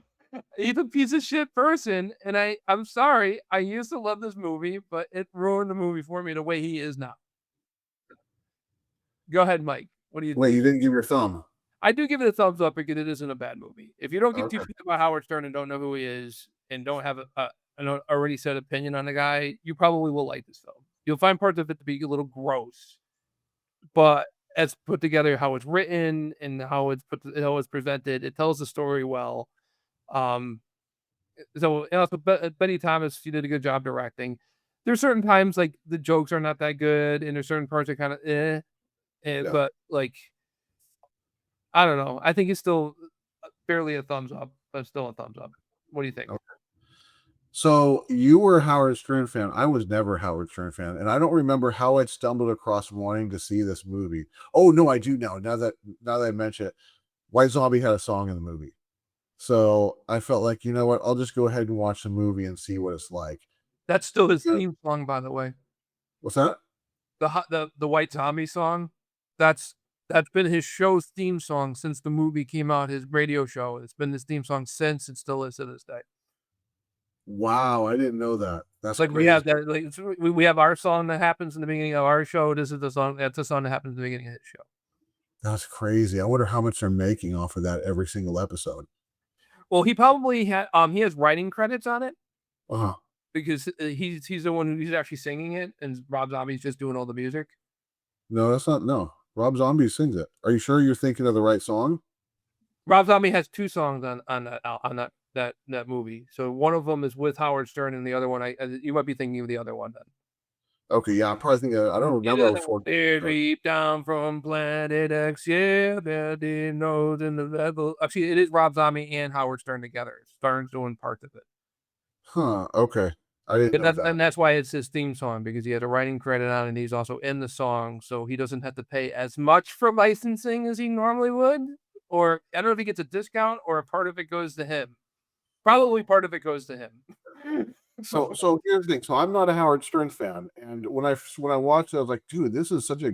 he's a piece of shit person, and I'm sorry. I used to love this movie, but it ruined the movie for me the way he is now. Go ahead, Mike. What do you Wait, think? you didn't give your thumb. I do give it a thumbs up because it isn't a bad movie. If you don't give two Okay. shits about Howard Stern and don't know who he is and don't have an already set opinion on the guy, you probably will like this film. You'll find parts of it to be a little gross, but as put together, how it's written and how it's presented, it tells the story well. Um, so and also Betty Thomas, she did a good job directing. There's certain times like the jokes are not that good, and there's certain parts that kind of Yeah. but like I don't know. I think it's still barely a thumbs up, but still a thumbs up. What do you think? Okay. So you were a Howard Stern fan. I was never a Howard Stern fan, and I don't remember how I stumbled across wanting to see this movie. Oh no, I do now. Now that I mention it, White Zombie had a song in the movie. So I felt like, you know what, I'll just go ahead and watch the movie and see what it's like. That's still his Yeah. theme song, by the way. What's that? The White Zombie song. That's that's been his show's theme song since the movie came out. His radio show. It's been his theme song since. It still is to this day. Wow, I didn't know that. That's Like we crazy. have that. Like we have our song that happens in the beginning of our show. This is the song. That's the song that happens in the beginning of his show. That's crazy. I wonder how much they're making off of that every single episode. Well, he probably had. He has writing credits on it Uh-huh. because he's the one who's actually singing it, and Rob Zombie's just doing all the music. No, that's not no. Rob Zombie sings it. Are you sure you're thinking of the right song? Rob Zombie has 2 songs on that movie. So one of them is with Howard Stern, and the other one you might be thinking of the other one then. Okay, yeah, I'm probably thinking I don't remember before. They're deep down from planet X, yeah, they're deep nose in the level. Actually, it is Rob Zombie and Howard Stern together. Stern's doing parts of it. Huh, okay. I didn't And know that. that's why it's his theme song because he had a writing credit on it and he's also in the song, so he doesn't have to pay as much for licensing as he normally would. Or I don't know if he gets a discount or a part of it goes to him. Probably part of it goes to him. So here's the thing. So I'm not a Howard Stern fan, and when I watched it, I was like, dude, this is such a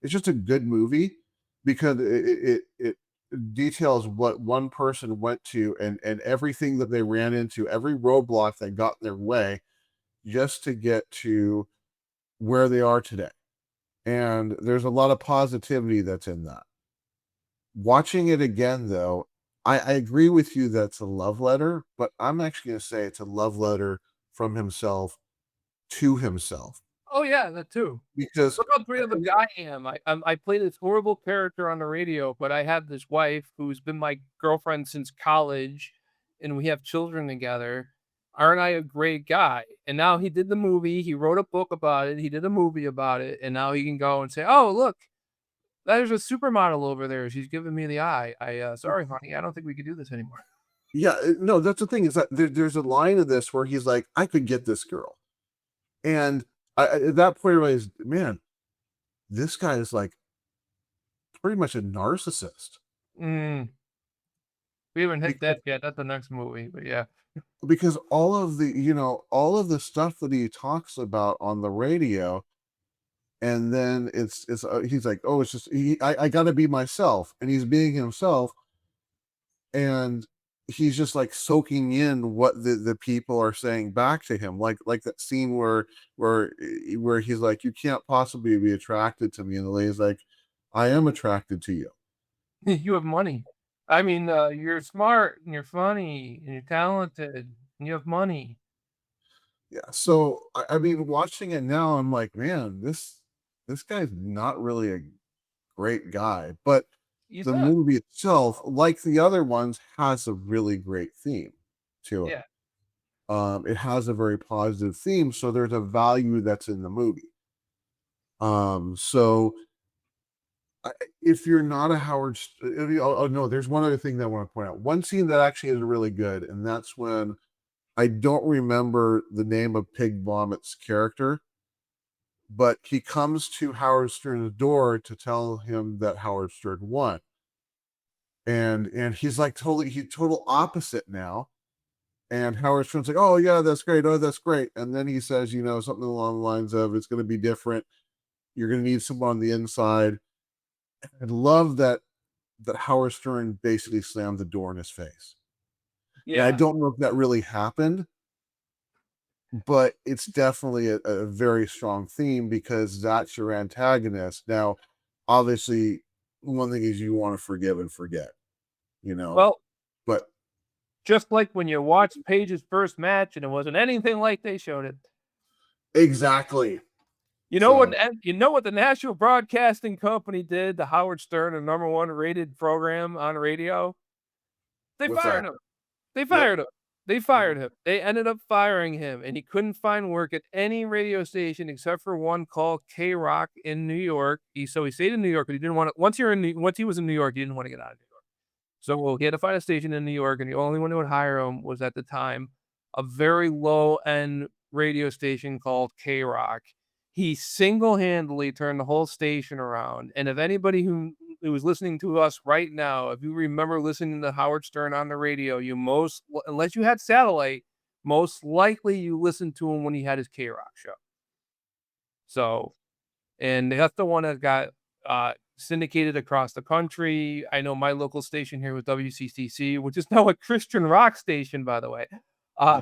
it's just a good movie because it details what one person went to and everything that they ran into, every roadblock that got in their way just to get to where they are today. And there's a lot of positivity that's in that. Watching it again, though, I agree with you that it's a love letter, but I'm actually going to say it's a love letter from himself to himself Oh yeah, that too. because Look how great of a guy I am. I play this horrible character on the radio, but I have this wife who's been my girlfriend since college, and we have children together. Aren't I a great guy? And now he did the movie. He wrote a book about it. He did a movie about it, and now he can go and say, "Oh, look, there's a supermodel over there. She's giving me the eye. Sorry, honey, I don't think we can do this anymore." yeah, no, that's the thing is that there's a line in this where he's like, I could get this girl, and at that point, I realized, man, this guy is like pretty much a narcissist Mm, we haven't hit because that yet. That's the next movie, but yeah. all of the all of the stuff that he talks about on the radio, and then it's he's like, oh, it's just I got to be myself, and he's being himself, and he's just like soaking in what the people are saying back to him, like that scene where he's like, you can't possibly be attracted to me, and the lady's like, I am attracted to you. You have money. I mean, you're smart and you're funny and you're talented and you have money. Yeah, so I mean, watching it now, I'm like, man, this guy's not really a great guy, but You the thought. movie itself, like the other ones, has a really great theme to it. Yeah. It has a very positive theme, so there's a value that's in the movie. So if you're not a oh no, there's one other thing that I want to point out. One scene that actually is really good, and that's when I don't remember the name of Pig Vomit's character, but he comes to Howard Stern's door to tell him that Howard Stern won. And he's like he's total opposite now. And Howard Stern's like, oh yeah, that's great. Oh, that's great. And then he says, something along the lines of, it's gonna be different. You're gonna need someone on the inside. I love that Howard Stern basically slammed the door in his face. And I Yeah. don't know if that really happened, but it's definitely a very strong theme because that's your antagonist. Now, obviously, one thing is you want to forgive and forget, Well, but just like when you watched Paige's first match and it wasn't anything like they showed it. exactly. You know what? So You know what the National Broadcasting Company did to Howard Stern, a #1 rated program on radio? They what's fired that? him. They Yep. fired him. They fired him. They ended up firing him, and he couldn't find work at any radio station except for one called K-Rock in New York. So he stayed in New York, but he didn't want to. Once he was in New York, he didn't want to get out of New York. So he had to find a station in New York, and the only one who would hire him was at the time a very low end radio station called K-Rock. He single-handedly turned the whole station around. And if anybody who is listening to us right now, if you remember listening to Howard Stern on the radio, unless you had satellite, most likely you listened to him when he had his K-Rock show. So, and that's the one that got syndicated across the country. I know my local station here was WCCC, which is now a Christian rock station, by the way. Uh,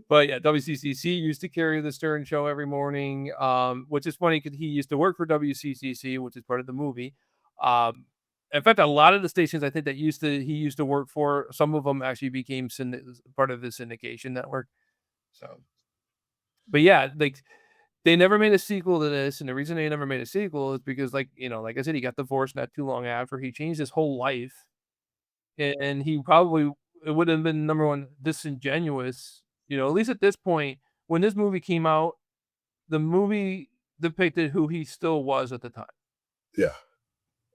but yeah, WCCC used to carry the Stern Show every morning, which is funny because he used to work for WCCC, which is part of the movie. Um, in fact, a lot of the stations I think that he used to work for, some of them actually became part of the syndication network. So, but yeah, like they never made a sequel to this, and the reason they never made a sequel is because, like I said, he got divorced not too long after. He changed his whole life, and he probably it would have been #1 disingenuous. At least at this point, when this movie came out, the movie depicted who he still was at the time. Yeah.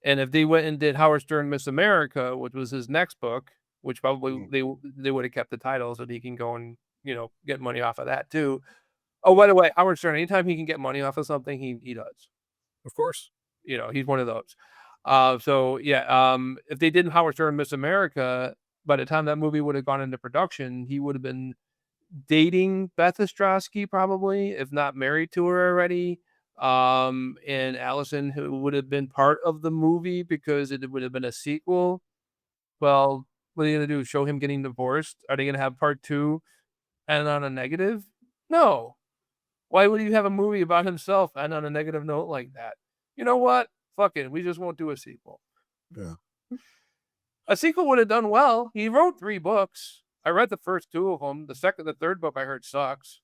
And if they went and did Howard Stern Miss America, which was his next book, which probably they would have kept the title so that he can go and get money off of that too. Oh, by the way, Howard Stern, anytime he can get money off of something, he does. Of course. He's one of those. So yeah, if they did Howard Stern Miss America, by the time that movie would have gone into production, he would have been dating Beth Ostrowski probably, if not married to her already. And Allison, who would have been part of the movie because it would have been a sequel. Well, what are they gonna do? Show him getting divorced? Are they gonna have part two and on a negative? No. Why would you have a movie about himself and on a negative note like that? You know what? Fuck it. We just won't do a sequel. Yeah. A sequel would have done well. He wrote 3 books. I read the first 2 of them. The third book I heard sucks.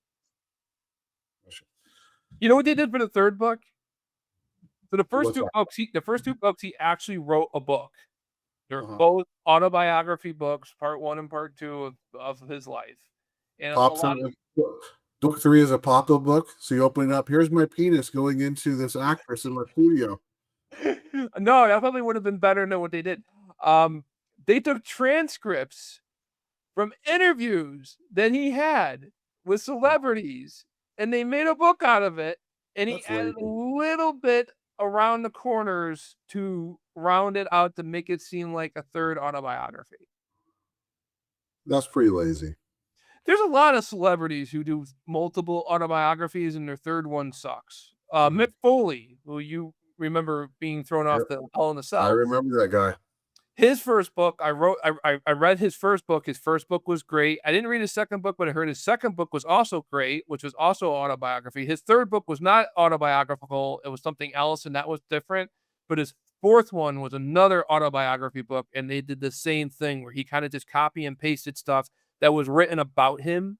You know what they did for the third book? So What's that? the first 2 books he actually wrote a book. They're Uh-huh. both autobiography books, part 1 and part 2 of his life. And a lot of Book 3 is a pop-up book. So you open it up. Here's my penis going into this actress in my studio. No, that probably would have been better than what they did. They took transcripts from interviews that he had with celebrities, and they made a book out of it, and he That's added a lazy. little bit around the corners to round it out to make it seem like a third autobiography. That's pretty lazy. There's a lot of celebrities who do multiple autobiographies, and their third one sucks. Mick Foley, who you remember being thrown off the Hell in a I Cell. remember that guy. His first book, I read his first book. His first book was great. I didn't read his second book, but I heard his second book was also great, which was also autobiography. His third book was not autobiographical. It was something else, and that was different. But his fourth one was another autobiography book, and they did the same thing where he kind of just copy and pasted stuff that was written about him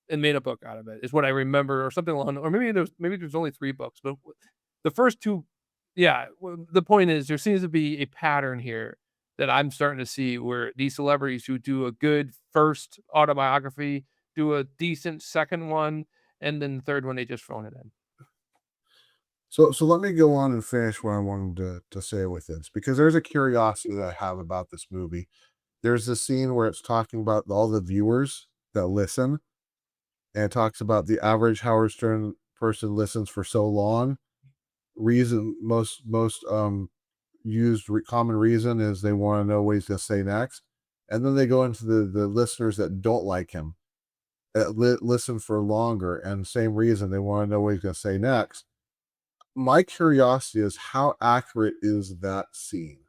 and made a book out of it, is what I remember, or something along, or maybe there's only 3 books, but the first 2 Yeah, well, the point is there seems to be a pattern here that I'm starting to see where these celebrities who do a good first autobiography, do a decent second one, and then the third one, they just phone it in. So let me go on and finish what I wanted to say with this, because there's a curiosity that I have about this movie. There's a scene where it's talking about all the viewers that listen, and it talks about the average Howard Stern person listens for so long. Reason most used common reason is they want to know what he's going to say next, and then they go into the listeners that don't like him, that listen for longer, and same reason they want to know what he's going to say next. My curiosity is, how accurate is that scene?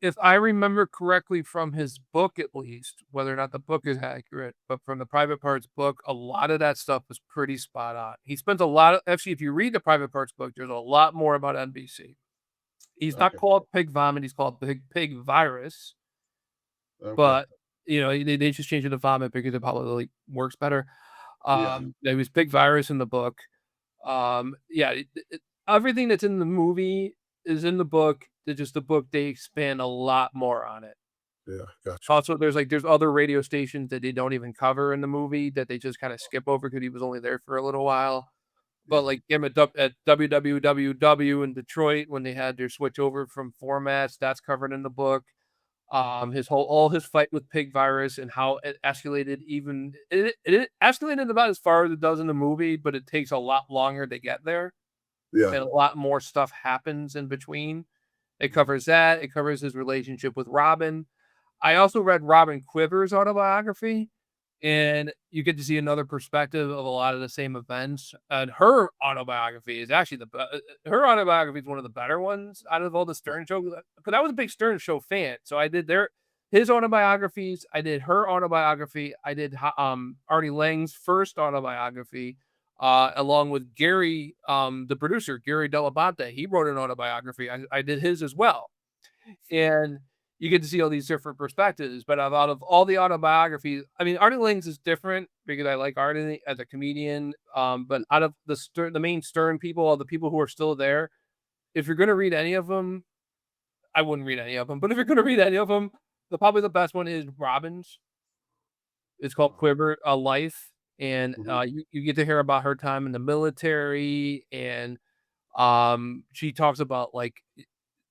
If I remember correctly from his book at least, whether or not the book is accurate, but from the Private Parts book, a lot of that stuff was pretty spot on. He spends a lot of actually, if you read the Private Parts book, there's a lot more about NBC. He's not Okay. called Pig Vomit, he's called Pig Virus, Okay. but, they just changed it to Vomit because it probably works better. Yeah. There was Pig Virus in the book. Yeah, everything that's in the movie is in the book. It's just the book, they expand a lot more on it. Yeah. Gotcha. Also, there's other radio stations that they don't even cover in the movie that they just kinda skip over because he was only there for a little while. But, Yeah. like, him at WWWW in Detroit when they had their switch over from formats, that's covered in the book. His whole all his fight with Pig Virus and how it escalated it escalated about as far as it does in the movie, but it takes a lot longer to get there, Yeah. and a lot more stuff happens in between. It Mhm. covers that, it covers his relationship with Robin. I also read Robin Quiver's autobiography, and you get to see another perspective of a lot of the same events. And her autobiography is actually her autobiography is one of the better ones out of all the Stern shows. Because I was a big Stern show fan, so I did his autobiographies. I did her autobiography. I did Artie Lang's first autobiography, along with Gary, the producer Gary Delabate. He wrote an autobiography. I did his as well, and you get to see all these different perspectives. But out of all the autobiographies, I mean, Artie Lang's is different because I like Artie as a comedian. But out of the main Stern people, all the people who are still there, if you're going to read any of them, I wouldn't read any of them. But if you're going to read any of them, probably the best one is Robin's. It's called Quiver a Life, and Mhm. you get to hear about her time in the military, and she talks about like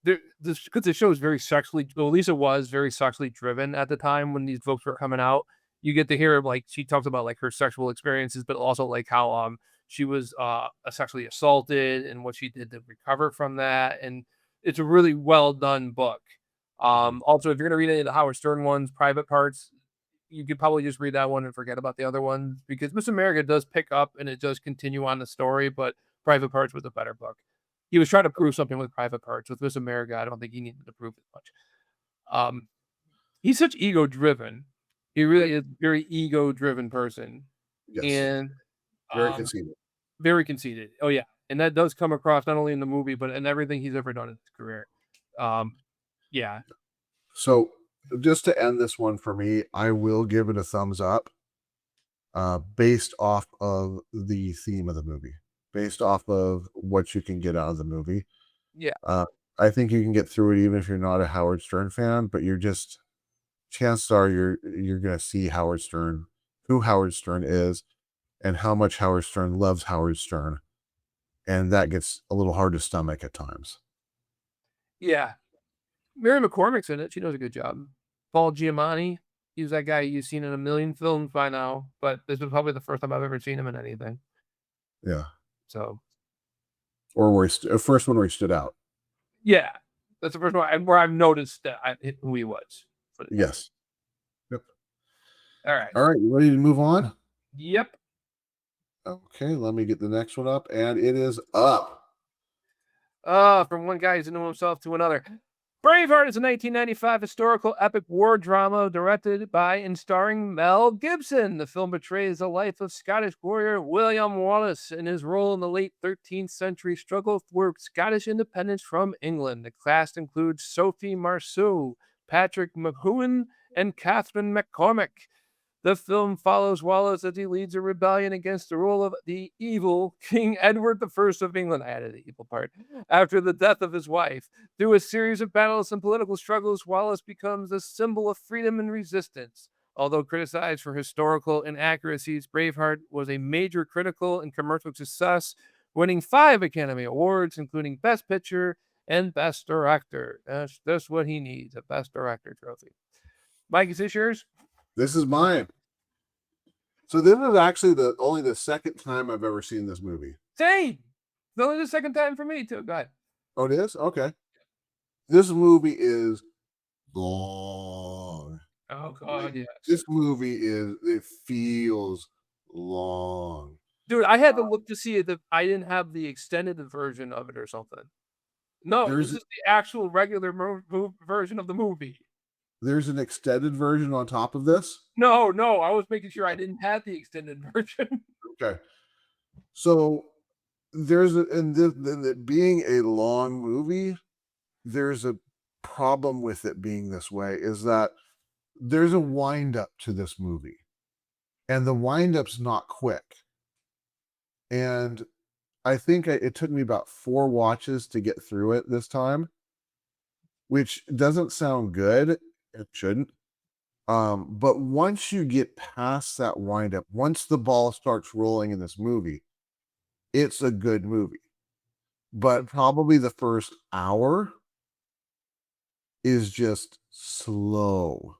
this because the show is very sexually, well, at least it was very sexually driven at the time when these books were coming out. You get to hear like she talks about like her sexual experiences, but also like how she was sexually assaulted and what she did to recover from that. And it's a really well done book. Mhm. Also, if you're gonna read any of the Howard Stern ones, Private Parts, you could probably just read that one and forget about the other ones because Miss America does pick up and it does continue on the story, but Private Parts was a better book. He was trying to prove something with Private Parts. With Miss America, I don't think he needed to prove it much. Um, he's such ego driven. He really is a very ego driven person, Yes. and Very um, conceited. very conceited. Oh yeah, and that does come across not only in the movie but in everything he's ever done in his career. Um, yeah, So just to end this one for me, I will give it a thumbs up, based off of the theme of the movie, based off of what you can get out of the movie. yeah, Uh, I think you can get through it even if you're not a Howard Stern fan, but you're just, chances are you're gonna see Howard Stern, who Howard Stern is, and how much Howard Stern loves Howard Stern, and that gets a little hard to stomach at times. yeah. Mary McCormick's in it. She does a good job. Paul Giamatti, he's that guy you've seen in a million films by now, but this is probably the first time I've ever seen him in anything. Yeah, So, or where first one where he stood out. yeah, that's the first one where I've noticed that who he was. Put it that way. Yes. Yep. All right. All right, you ready to move on? Yep. Okay, let me get the next one up, and it is up. From one guy who's into himself to another. Braveheart is a 1995 historical epic war drama directed by and starring Mel Gibson. The film portrays the life of Scottish warrior William Wallace and his role in the late 13th century struggle for Scottish independence from England. The cast includes Sophie Marceau, Patrick McGoohan, and Catherine McCormick. The film follows Wallace as he leads a rebellion against the rule of the evil King Edward I of England. I added the evil part. After the death of his wife, through a series of battles and political struggles, Wallace becomes a symbol of freedom and resistance. Although criticized for historical inaccuracies, Braveheart was a major critical and commercial success, winning 5 Academy Awards, including Best Picture and Best Director. That's just what he needs, a Best Director trophy. Mike, is this yours? This is mine. So this is actually only the second time I've ever seen this movie. Same. It's only the second time for me, too. Go ahead. Oh, it is? Okay. This movie is long. Oh, God, yes. This movie it feels long. Dude, I had to look to see if I didn't have the extended version of it or something. No, There's this is the actual regular version of the movie. there's an extended version on top of this. No, I was making sure I didn't have the extended version. Okay. So there's it being a long movie, there's a problem with it being this way is that there's a wind up to this movie. And the wind up's not quick. And I think it took me about 4 watches to get through it this time, which doesn't sound good. It shouldn't. But once you get past that wind up, once the ball starts rolling in this movie, it's a good movie. But probably the first hour is just slow.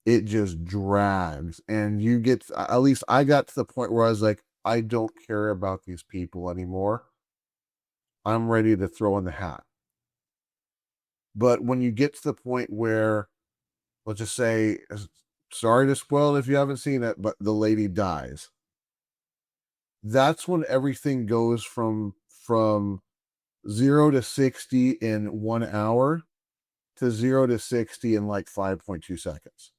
It just drags. And you get, at least I got to the point where I was like, I don't care about these people anymore. I'm ready to throw in the hat. But when you get to the point where, let's just say, sorry to spoil it if you haven't seen it, but the lady dies. That's when everything goes from 0 to 60 in 1 hour to 0 to 60 in like 5.2 seconds.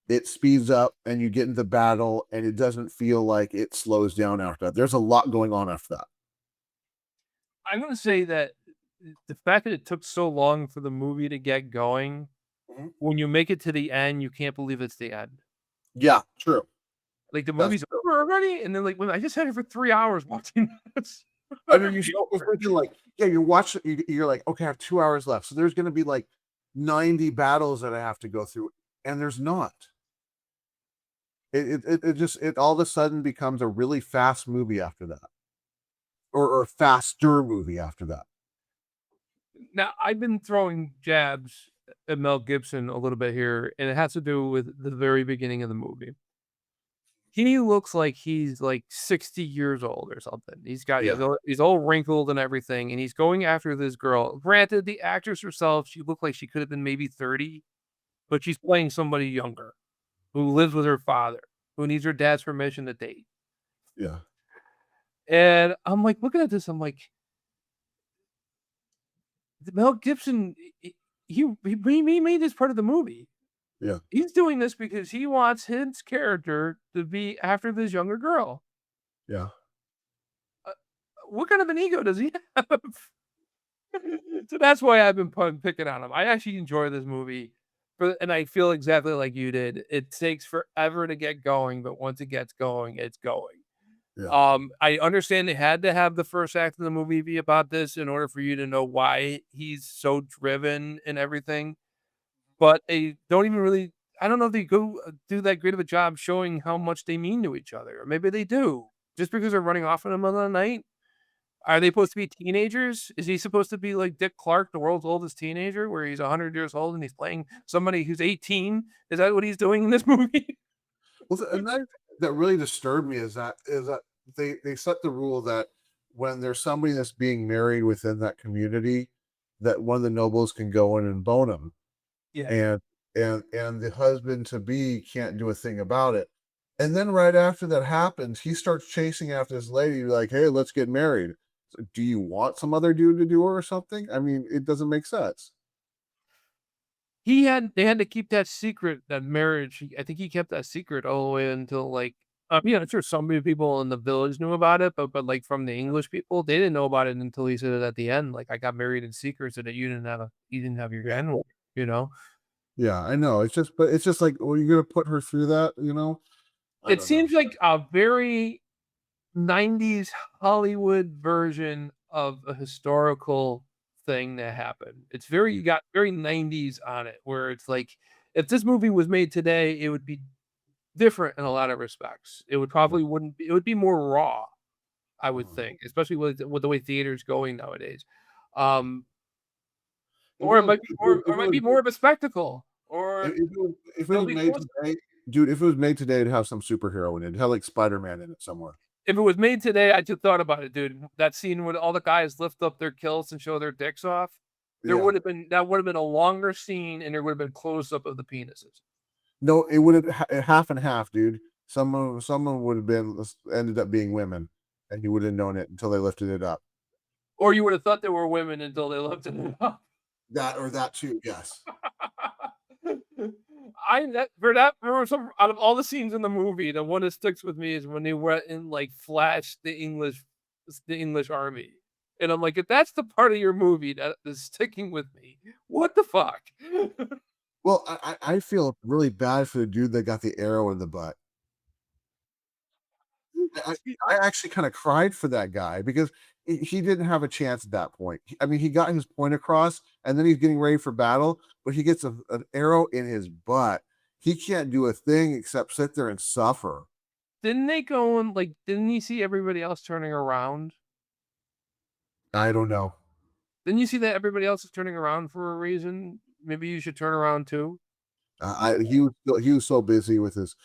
It speeds up and you get into battle and it doesn't feel like it slows down after that. There's a lot going on after that. I'm gonna say that the fact that it took so long for the movie to get going, Mhm. when you make it to the end, you can't believe it's the end. Yeah, true. Like, the That's movie's over already, and then, like, when I just had it for 3 hours watching this. I mean, you're freaking like, yeah, you're watching, you're like, okay, I have 2 hours left. So there's going to be like 90 battles that I have to go through. And there's not. It just, it all of a sudden becomes a really fast movie after that. Or faster movie after that. Now, I've been throwing jabs at Mel Gibson a little bit here, and it has to do with the very beginning of the movie. He looks like he's, like, 60 years old or something. Yeah. He's all wrinkled and everything, and he's going after this girl. Granted, the actress herself, she looked like she could have been maybe 30, but she's playing somebody younger, who lives with her father, who needs her dad's permission to date. Yeah. And I'm, like, looking at this, I'm like, Mel Gibson, he made this part of the movie. Yeah. He's doing this because he wants his character to be after this younger girl. Yeah. What kind of an ego does he have? So that's why I've been picking on him. I actually enjoy this movie, and I feel exactly like you did. It takes forever to get going, but once it gets going, it's going. Yeah. I understand they had to have the first act of the movie be about this in order for you to know why he's so driven and everything. But they don't even really. I don't know if they go do that great of a job showing how much they mean to each other. Or maybe they do. Just because they're running off in the middle of the night. Are they supposed to be teenagers? Is he supposed to be like Dick Clark, the world's oldest teenager, where he's 100 years old and he's playing somebody who's 18? Is that what he's doing in this movie? Well, and that really disturbed me is that they set the rule that when there's somebody that's being married within that community, that one of the nobles can go in and bone him, Yeah. and the husband to be can't do a thing about it. And then right after that happens, he starts chasing after this lady, like, "Hey, let's get married." So, do you want some other dude to do her or something? I mean, it doesn't make sense. They had to keep that secret, that marriage. I think he kept that secret all the way until like, yeah, sure, some people in the village knew about it, but like from the English people, they didn't know about it until he said it at the end. Like, I got married in secret so that you didn't have your grandmother, you know? Yeah, I know. But it's just like, well, you're gonna put her through that, you know? I It don't know. seems like a very 90s Hollywood version of a historical thing that happened. It's very you got very 90s on it, where it's like, if this movie was made today, it would be different in a lot of respects. It would Yeah. probably wouldn't be it would be more raw, I would Uh-huh. think, especially with the way theater's going nowadays. Um, If or it it was might be more or it might be more of a spectacle, or if it it'll was be made cool. today, dude, if it was made today, it'd have some superhero in it. It'd have like Spider-Man in it somewhere. If it was made today, I just thought about it, dude. That scene when all the guys lift up their kilts and show their dicks off, Yeah. that would have been a longer scene, and there would have been close up of the penises. No, it would have half and half, dude. Someone would have been ended up being women, and you wouldn't have known it until they lifted it up. Or you would have thought they were women until they lifted it up. That or that too, yes. I that for that for some out of all the scenes in the movie, the one that sticks with me is when they went and like flashed the English army. And I'm like, if that's the part of your movie that is sticking with me, what the fuck? Well, I feel really bad for the dude that got the arrow in the butt. I I actually kinda cried for that guy because he didn't have a chance at that point. I mean, he got his point across, and then he's getting ready for battle, but he gets an arrow in his butt. He can't do a thing except sit there and suffer. Didn't they go and like didn't you see everybody else turning around? I don't know. Didn't you see that everybody else is turning around for a reason? Maybe you should turn around too? I he was so busy with his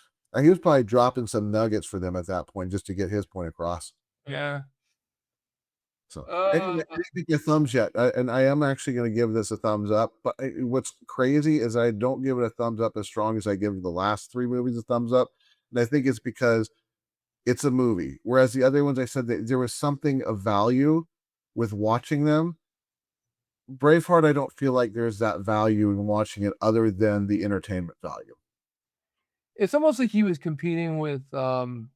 he was probably dropping some nuggets for them at that point just to get his point across. Yeah. So, Uh, anyway, I didn't get thumbs yet, and I am actually gonna give this a thumbs up, but what's crazy is I don't give it a thumbs up as strong as I give the last 3 movies a thumbs up, and I think it's because it's a movie, whereas the other ones I said that there was something of value with watching them. Braveheart, I don't feel like there's that value in watching it other than the entertainment value. it's almost like he was competing with, who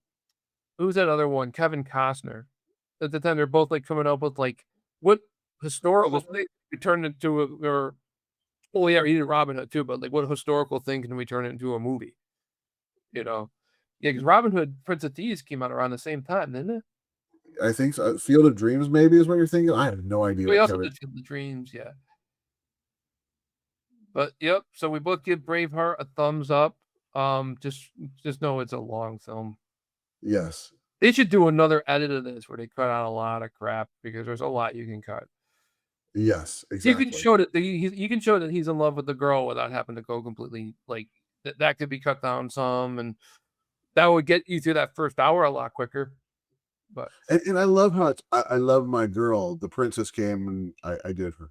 was that other one? Kevin Costner. At the time, they're both, like, coming up with, like, what historical thing we turn into a or well, yeah, he did Robin Hood too, but, like, what historical thing can we turn into a movie, you know? Yeah, because Robin Hood, Prince of Thieves came out around the same time, didn't it? I think so. Field of Dreams maybe is what you're thinking? I have no idea We what also Kevin. did Field of Dreams, yeah. But, yep, so we both give Braveheart a thumbs up. Just know it's a long film. Yes. They should do another edit of this where they cut out a lot of crap because there's a lot you can cut. Yes, You can exactly. show that you can show that he's in love with the girl without having to go completely like that could be cut down some, and that would get you through that first hour a lot quicker. But And I love how I love my girl. The princess came and I did her.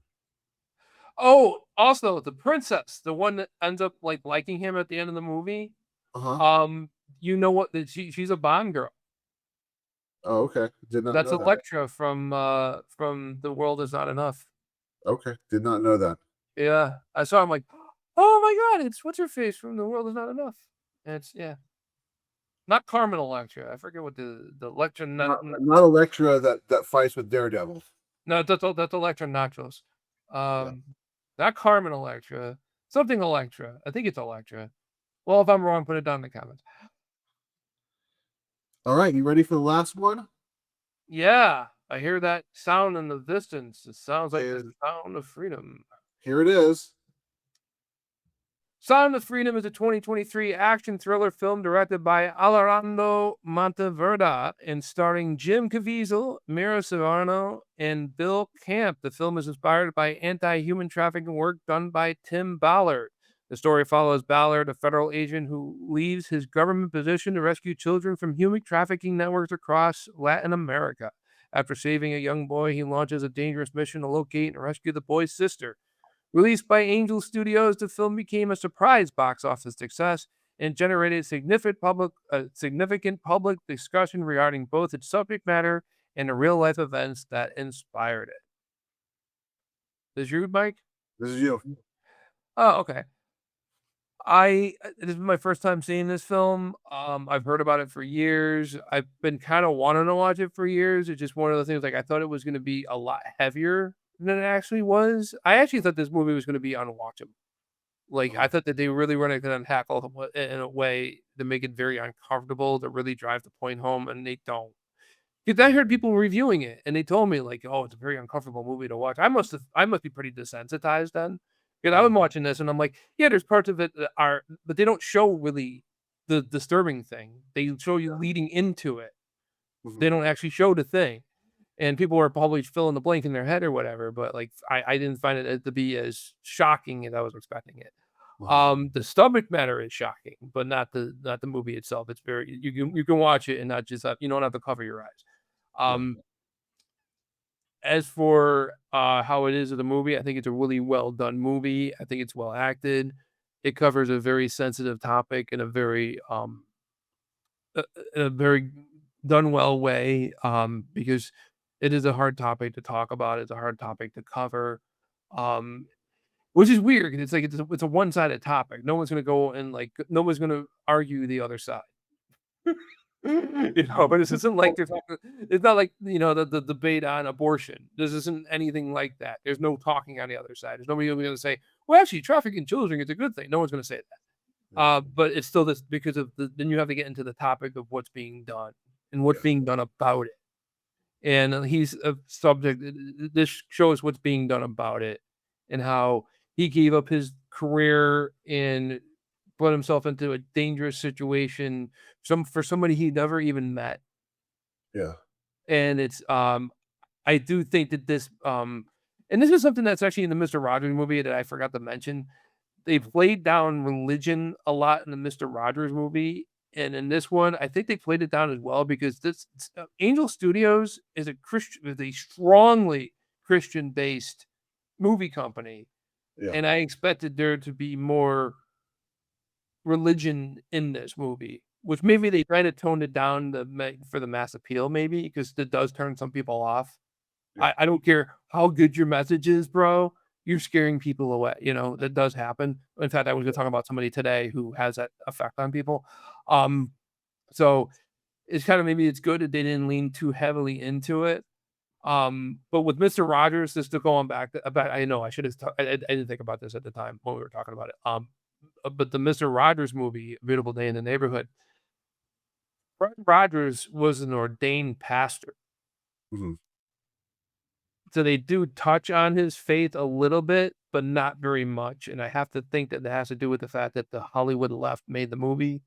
oh, also the princess, the one that ends up like liking him at the end of the movie, Uh-huh. you know what? That she's a Bond girl. Oh, okay. Did not That's know that. Electra from The World Is Not Enough. Okay. Did not know that. Yeah, I saw him like, oh my god, it's what's her face from The World Is Not Enough. And it's yeah, not Carmen Electra. I forget what the Electra. Not Elektra that fights with Daredevil. No, that's Electra Nachos. Yeah. Um, not Carmen Electra. Something Electra. I think it's Electra. Well, if I'm wrong, put it down in the comments. All right, you ready for the last one? Yeah, I hear that sound in the distance. It sounds like the And sound of freedom. here it is. Sound of Freedom is a 2023 action thriller film directed by Alejandro Monteverde and starring Jim Caviezel, Mira Sorvino, and Bill Camp. The film is inspired by anti-human trafficking work done by Tim Ballard. The story follows Ballard, a federal agent who leaves his government position to rescue children from human trafficking networks across Latin America. After saving a young boy, he launches a dangerous mission to locate and rescue the boy's sister. Released by Angel Studios, the film became a surprise box office success and generated significant public discussion regarding both its subject matter and the real life events that inspired it. Is you, Mike? This is you. Oh, okay. This is my first time seeing this film. I've heard about it for years. I've been kind of wanting to watch it for years. It's just one of the things like I thought it was going to be a lot heavier than it actually was. I actually thought this movie was going to be unwatchable. Like, I thought that they really were gonna tackle in a way to make it very uncomfortable, to really drive the point home, and they don't. 'Cause I heard people reviewing it, and they told me like, "Oh, it's a very uncomfortable movie to watch." I must be pretty desensitized then, because I'm watching this and I'm like, "Yeah, there's parts of it that are," but they don't show really the disturbing thing. They show you leading into it. They Mhm. don't actually show the thing. And people were probably filling the blank in their head or whatever, but, like, I didn't find it to be as shocking as I was expecting it. Uh-huh. The subject matter is shocking, but not the movie itself. It's very you can watch it and not just have you don't have to cover your eyes. Yeah. Um, as for, how it is in the movie, I think it's a really well done movie. I think it's well acted. It covers a very sensitive topic in a very done well way, because it is a hard topic to talk about. It's a hard topic to cover, um, which is weird 'cause it's like it's a one-sided topic. No one's gonna go and, like, no one's gonna argue the other side. But this isn't like they're talking it's not like, the debate on abortion. This isn't anything like that. There's no talking on the other side. There's nobody gonna say, "Well, actually, trafficking children is a good thing." No one's gonna say that. Yeah. But it's still this because of then you have to get into the topic of what's being done and what's Yeah. being done about it. And he's a subject. This shows what's being done about it and how he gave up his career and put himself into a dangerous situation for somebody he never even met. Yeah. And I do think that and this is something that's actually in the Mr. Rogers movie that I forgot to mention. They played down religion a lot in the Mister Rogers movie, and in this one, I think they played it down as well because Angel Studios is a strongly Christian-based movie company, Yeah. and I expected there to be more religion in this movie, which maybe they tried to tone it down for the mass appeal maybe, because it does turn some people off. Yeah. I don't care how good your message is, bro. You're scaring people away. That does happen. In fact, I was gonna talk about somebody today who has that effect on people. Um, so it's kind of maybe it's good that they didn't lean too heavily into it. But with Mr. Rogers, just to go on back about, I know I should have, I didn't think about this at the time when we were talking about it. But the Mr. Rogers movie, A Beautiful Day in the Neighborhood, Fred Rogers was an ordained pastor. Mhm. So they do touch on his faith a little bit, but not very much, and I have to think that that has to do with the fact that the Hollywood left made the movie,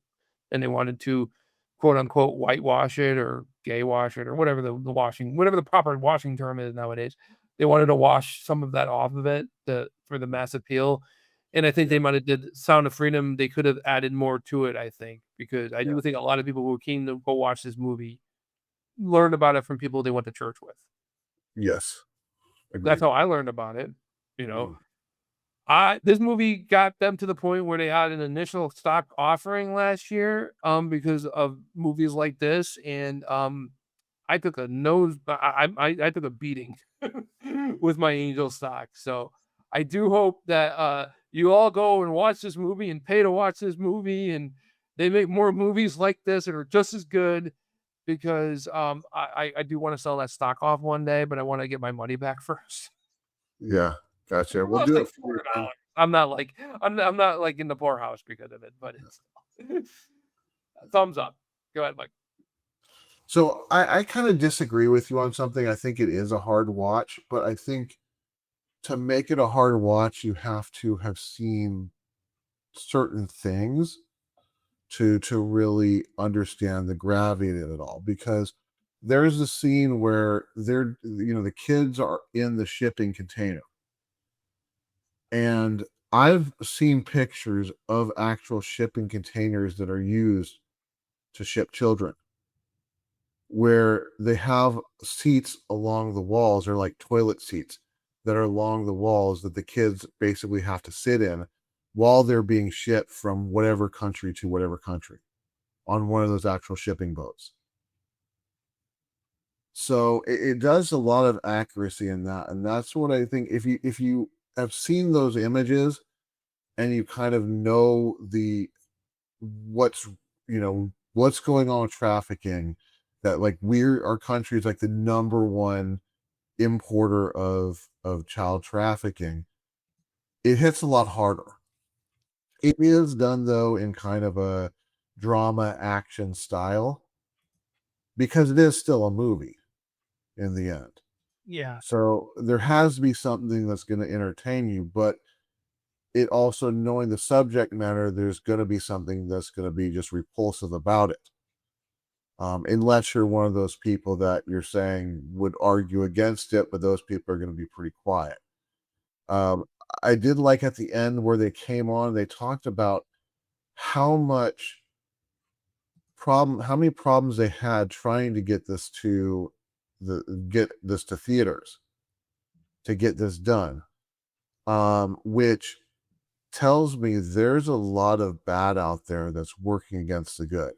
and they wanted to, quote, unquote, "whitewash" it or gay wash it or whatever the proper washing term is nowadays. They wanted to wash some of that off of it for the mass appeal, and I think Yeah. they might have did Sound of Freedom, they could have added more to it, I think, because I Yeah. do think a lot of people who were keen to go watch this movie learned about it from people they went to church with. Yes. That's Agreed. how I learned about it, you know? Mhm. I This movie got them to the point where they had an initial stock offering last year, because of movies like this, and, I took a nose I took a beating with my Angel stock, so I do hope that, you all go and watch this movie and pay to watch this movie, and they make more movies like this that are just as good because, I do wanna sell that stock off one day, but I wanna get my money back first. Yeah. Gotcha. I We'll lost do like it for you, man. $200. I'm not like in the poorhouse because of it, but it's thumbs up. Go ahead, Mike. So I kind of disagree with you on something. I think it is a hard watch, but I think to make it a hard watch, you have to have seen certain things to really understand the gravity of it all. Because there's a scene where the kids are in the shipping container, and I've seen pictures of actual shipping containers that are used to ship children, where they have seats along the walls, or like toilet seats that are along the walls that the kids basically have to sit in while they're being shipped from whatever country to whatever country on one of those actual shipping boats. So it does a lot of accuracy in that, and that's what I think. If you have seen those images and you kind of know the what's what's going on with trafficking, that like our country is like the number one importer of child trafficking, it hits a lot harder. It is done though in kind of a drama action style because it is still a movie in the end. Yeah. So there has to be something that's going to entertain you, but it also knowing the subject matter, there's going to be something that's going to be just repulsive about it. Unless you're one of those people that you're saying would argue against it, but those people are going to be pretty quiet. Um, I did like at the end where they came on, they talked about how much how many problems they had trying to get this to get this to theaters to get this done. Which tells me there's a lot of bad out there that's working against the good.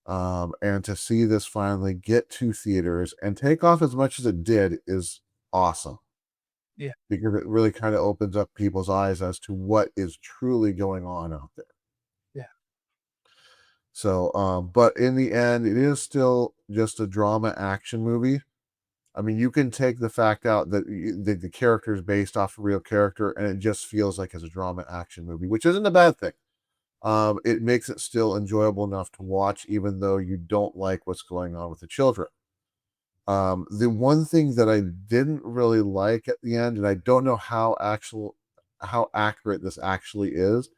And to see this finally get to theaters and take off as much as it did is awesome Yeah. because it really kind of opens up people's eyes as to what is truly going on out there. Yeah. So, but in the end, it is still just a drama action movie. I mean, you can take the fact out that the character is based off a real character, and it just feels like it's a drama action movie, which isn't a bad thing. It makes it still enjoyable enough to watch, even though you don't like what's going on with the children. The one thing that I didn't really like at the end, and I don't know how accurate this actually is,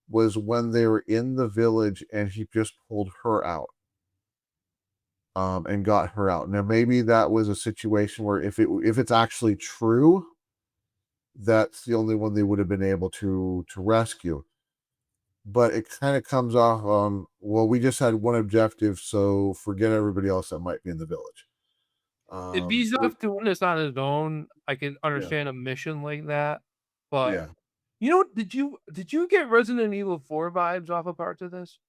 was when they were in the village and he just pulled her out, and got her out. Now maybe that was a situation where if it's actually true, that's the only one they would have been able to rescue. But it kind of comes off on, well, we just had one objective, so forget everybody else that might be in the village. If he's So off doing this on his own, I can yeah, understand a mission like that. But yeah. you know, did you get Resident Evil 4 vibes off of parts of this?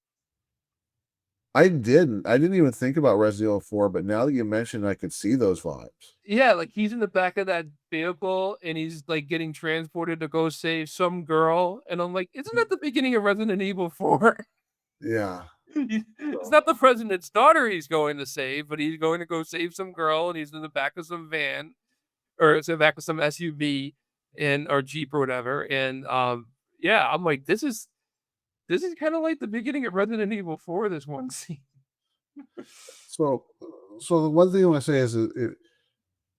I didn't even think about Resident Evil 4, but now that you mentioned, I could see those vibes. Yeah, like he's in the back of that vehicle and he's like getting transported to go save some girl. And I'm like, isn't that the beginning of Resident Evil 4? Yeah. It's So not the president's daughter he's going to save, but he's going to go save some girl and he's in the back of some van or it's in the back of some SUV and or Jeep or whatever. And yeah, I'm like, this is kind of like the beginning of Resident Evil 4, this one scene. so so the one thing I want to say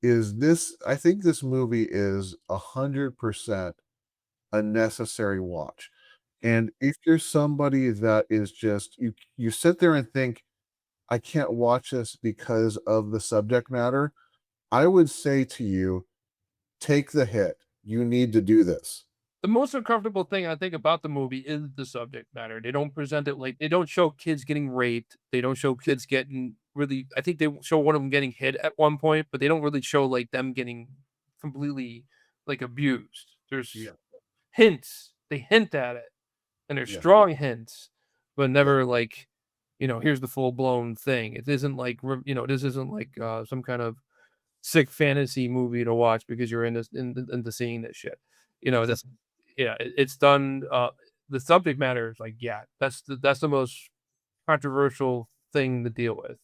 is this I think this movie is 100% a necessary watch. And if you're somebody that is just you sit there and think, I can't watch this because of the subject matter, I would say to you, take the hit. You need to do this. The most uncomfortable thing I think about the movie is the subject matter. They don't present it like they don't show kids getting raped. They don't show kids getting really I think they show one of them getting hit at one point, but they don't really show like them getting completely like abused. There's Yeah. hints. They hint at it and they're Yeah. strong hints, but Yeah. never like, here's the full blown thing. It isn't like, this isn't like some kind of sick fantasy movie to watch because you're into seeing this shit. That's yeah, it's done. The subject matter is like, yeah, that's the most controversial thing to deal with,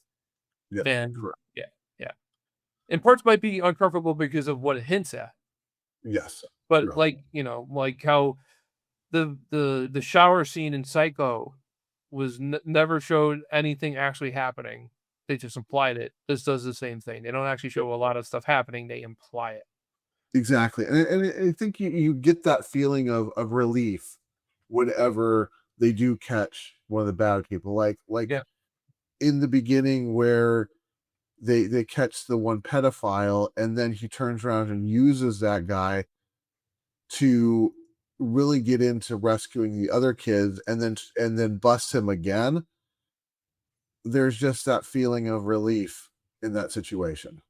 Yes. and Correct. yeah, yeah. And parts might be uncomfortable because of what it hints at, Yes. but Correct. like how the shower scene in Psycho was never showed anything actually happening. They just implied it. This does the same thing. They don't actually show a lot of stuff happening. They imply it. Exactly. And I think you get that feeling of relief whenever they do catch one of the bad people. Like Yeah. in the beginning where they catch the one pedophile and then he turns around and uses that guy to really get into rescuing the other kids and then bust him again. There's just that feeling of relief in that situation.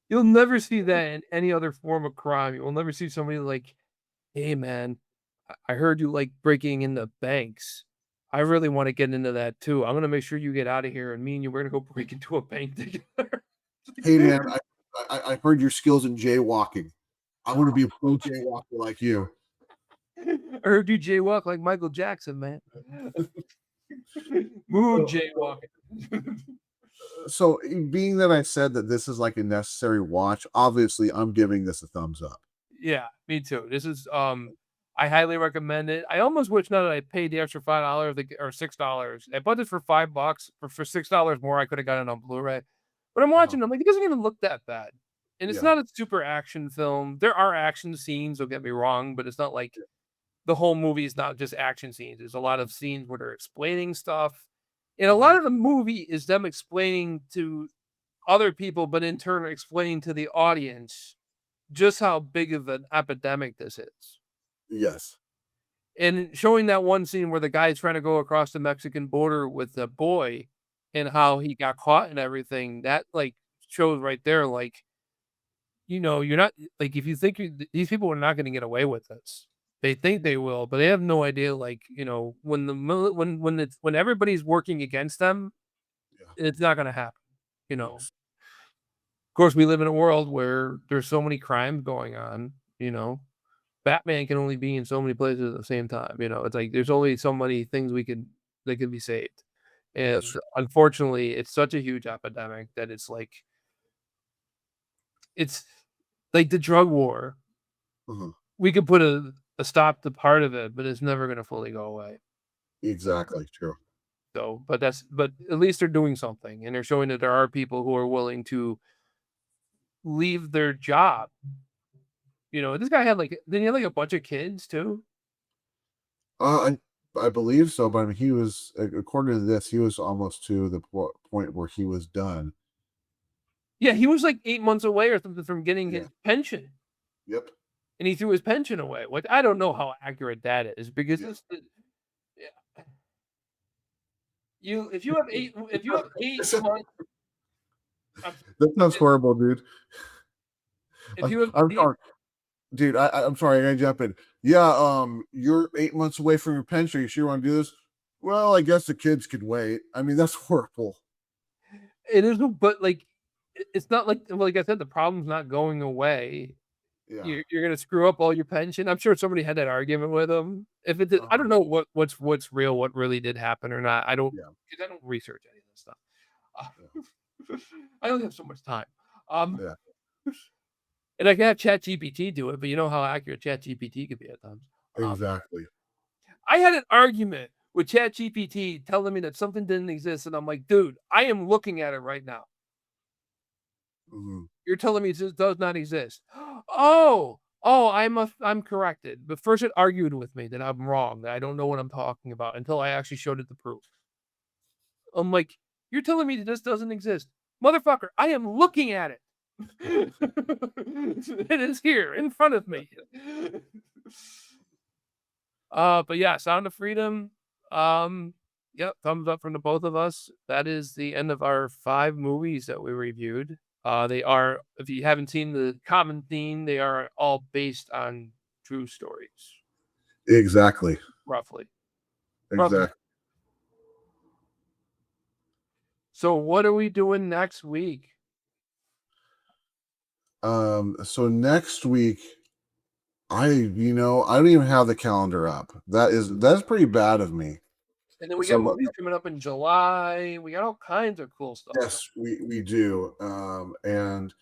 You'll never see that in any other form of crime. You'll never see somebody like, "Hey, man, I heard you like breaking into banks. I really want to get into that too. I'm gonna make sure you get out of here, and me and you we're gonna go break into a bank together." Hey man, I heard your skills in jaywalking. I want to be a pro jaywalker like you. I heard you jaywalk like Michael Jackson, man. Moon So, jaywalking. being that I said that this is like a necessary watch, obviously I'm giving this a thumbs up. Yeah, me too. This is I highly recommend it. I almost wish now that I paid the extra $5 or $6. I bought it for $5. For $6 more, I could have gotten it on Blu-ray. But I'm Uh-huh. watching, I'm like, it doesn't even look that bad. And it's Yeah. not a super action film. There are action scenes, don't get me wrong, but it's not like the whole movie is not just action scenes. There's a lot of scenes where they're explaining stuff. And a lot Mhm. of the movie is them explaining to other people, but in turn explaining to the audience just how big of an epidemic this is. Yes. And showing that one scene where the guy's trying to go across the Mexican border with the boy and how he got caught and everything, that, like, shows right there, like, you're not like, if you think these people are not gonna get away with this. They think they will, but they have no idea, like, when the when everybody's working against them, Yeah. it's not gonna happen, you know? Yes. Of course, we live in a world where there's so many crimes going on, Batman can only be in so many places at the same time, it's like there's only so many things that could be saved. And That's true. unfortunately, it's such a huge epidemic that it's like the drug war. Uh-huh. We could put a stop to part of it, but it's never gonna fully go away. Exactly true. So, but at least they're doing something, and they're showing that there are people who are willing to leave their job. This guy had, like, didn't he have, like, a bunch of kids too? I believe so, but I mean, he was according to this, he was almost to the point where he was done. Yeah, he was, like, 8 months away or something from getting Yeah. his pension, Yep. and he threw his pension away. Like, I don't know how accurate that is because Yeah. it's the yeah, you if you have 8 months, I'm That sounds horrible, dude. if you have I'm 8 sorry, dude. I'm sorry. I gotta jump in. Yeah. You're 8 months away from your pension. You sure want to do this? Well, I guess the kids could wait. I mean, that's horrible. it is, but, like, it's not like I said, the problem's not going away. Yeah. You're gonna screw up all your pension. I'm sure somebody had that argument with him. If it did, I Uh-huh. don't know what's real, what really did happen or not. I don't Yeah. 'cause I don't research any of this stuff. Yeah. I only have so much time. Um, Yeah. and I can have ChatGPT do it, but you know how accurate ChatGPT can be at times. Um, Exactly. I had an argument with ChatGPT telling me that something didn't exist, and I'm like, "Dude, I am looking at it right now. Mhm. You're telling me this does not exist." Oh, I'm corrected. But first it argued with me that I'm wrong, that I don't know what I'm talking about until I actually showed it the proof. I'm like, "You're telling me that this doesn't exist. Motherfucker, I am looking at it. It is here in front of me." But yeah, Sound of Freedom. Um, yep, thumbs up from the both of us. That is the end of our 5 movies that we reviewed. They are, if you haven't seen the common theme, they are all based on true stories, Exactly. roughly. Roughly. Exactly. So what are we doing next week? So next week, I don't even have the calendar up. That's pretty bad of me. And then we got So movies coming up in July. We got all kinds of cool stuff. yes, we do. And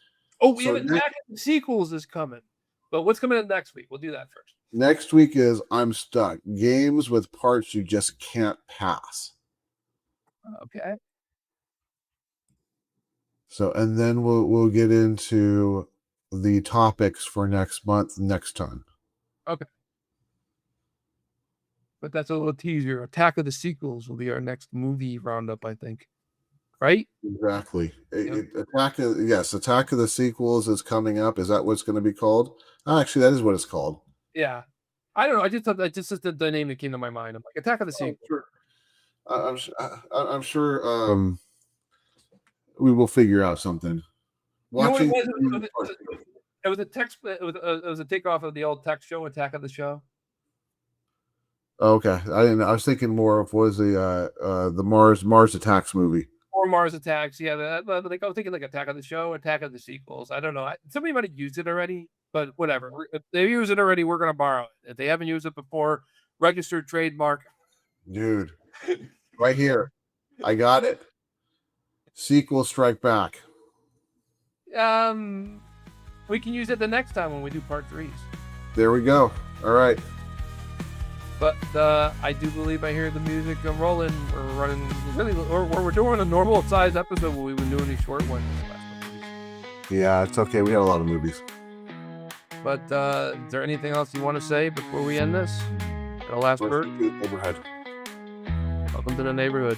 Oh, we have so Attack of the Sequels is coming. But what's coming in next week? We'll do that first. next week is I'm Stuck. Games with parts you just can't pass. Okay. So and then we'll get into the topics for next month next time. Okay. But that's a little teaser. Attack of the Sequels will be our next movie roundup, I think. Right? Exactly. Yep. Attack of the Sequels is coming up. Is that what it's going to be called? Actually, that is what it's called. Yeah. I don't know. I just thought that just is the name that came to my mind. I'm like, Attack of the Oh, Sequels. sure. I'm sure we will figure out something. You know what it Watching. was? It was a text. It was a takeoff of the old text show, Attack of the Show. Okay, I didn't. I was thinking more of was the Mars Attacks movie. Or Mars Attacks. Yeah. Like I was thinking like Attack of the Show, Attack of the Sequels. I don't know. Somebody might have used it already, but whatever. If they use it already, we're gonna borrow it. If they haven't used it before, registered trademark. Dude, right here, I got it. Sequel Strike Back. We can use it the next time when we do part 3s. There we go. All right. But I do believe I hear the music rolling. We're running really, or we're doing a normal size episode where we've been doing these short ones the last couple weeks. Yeah, it's okay. We had a lot of movies. But is there anything else you want to say before we end this? Got a last Let's word? get to the neighborhood. Welcome to the neighborhood.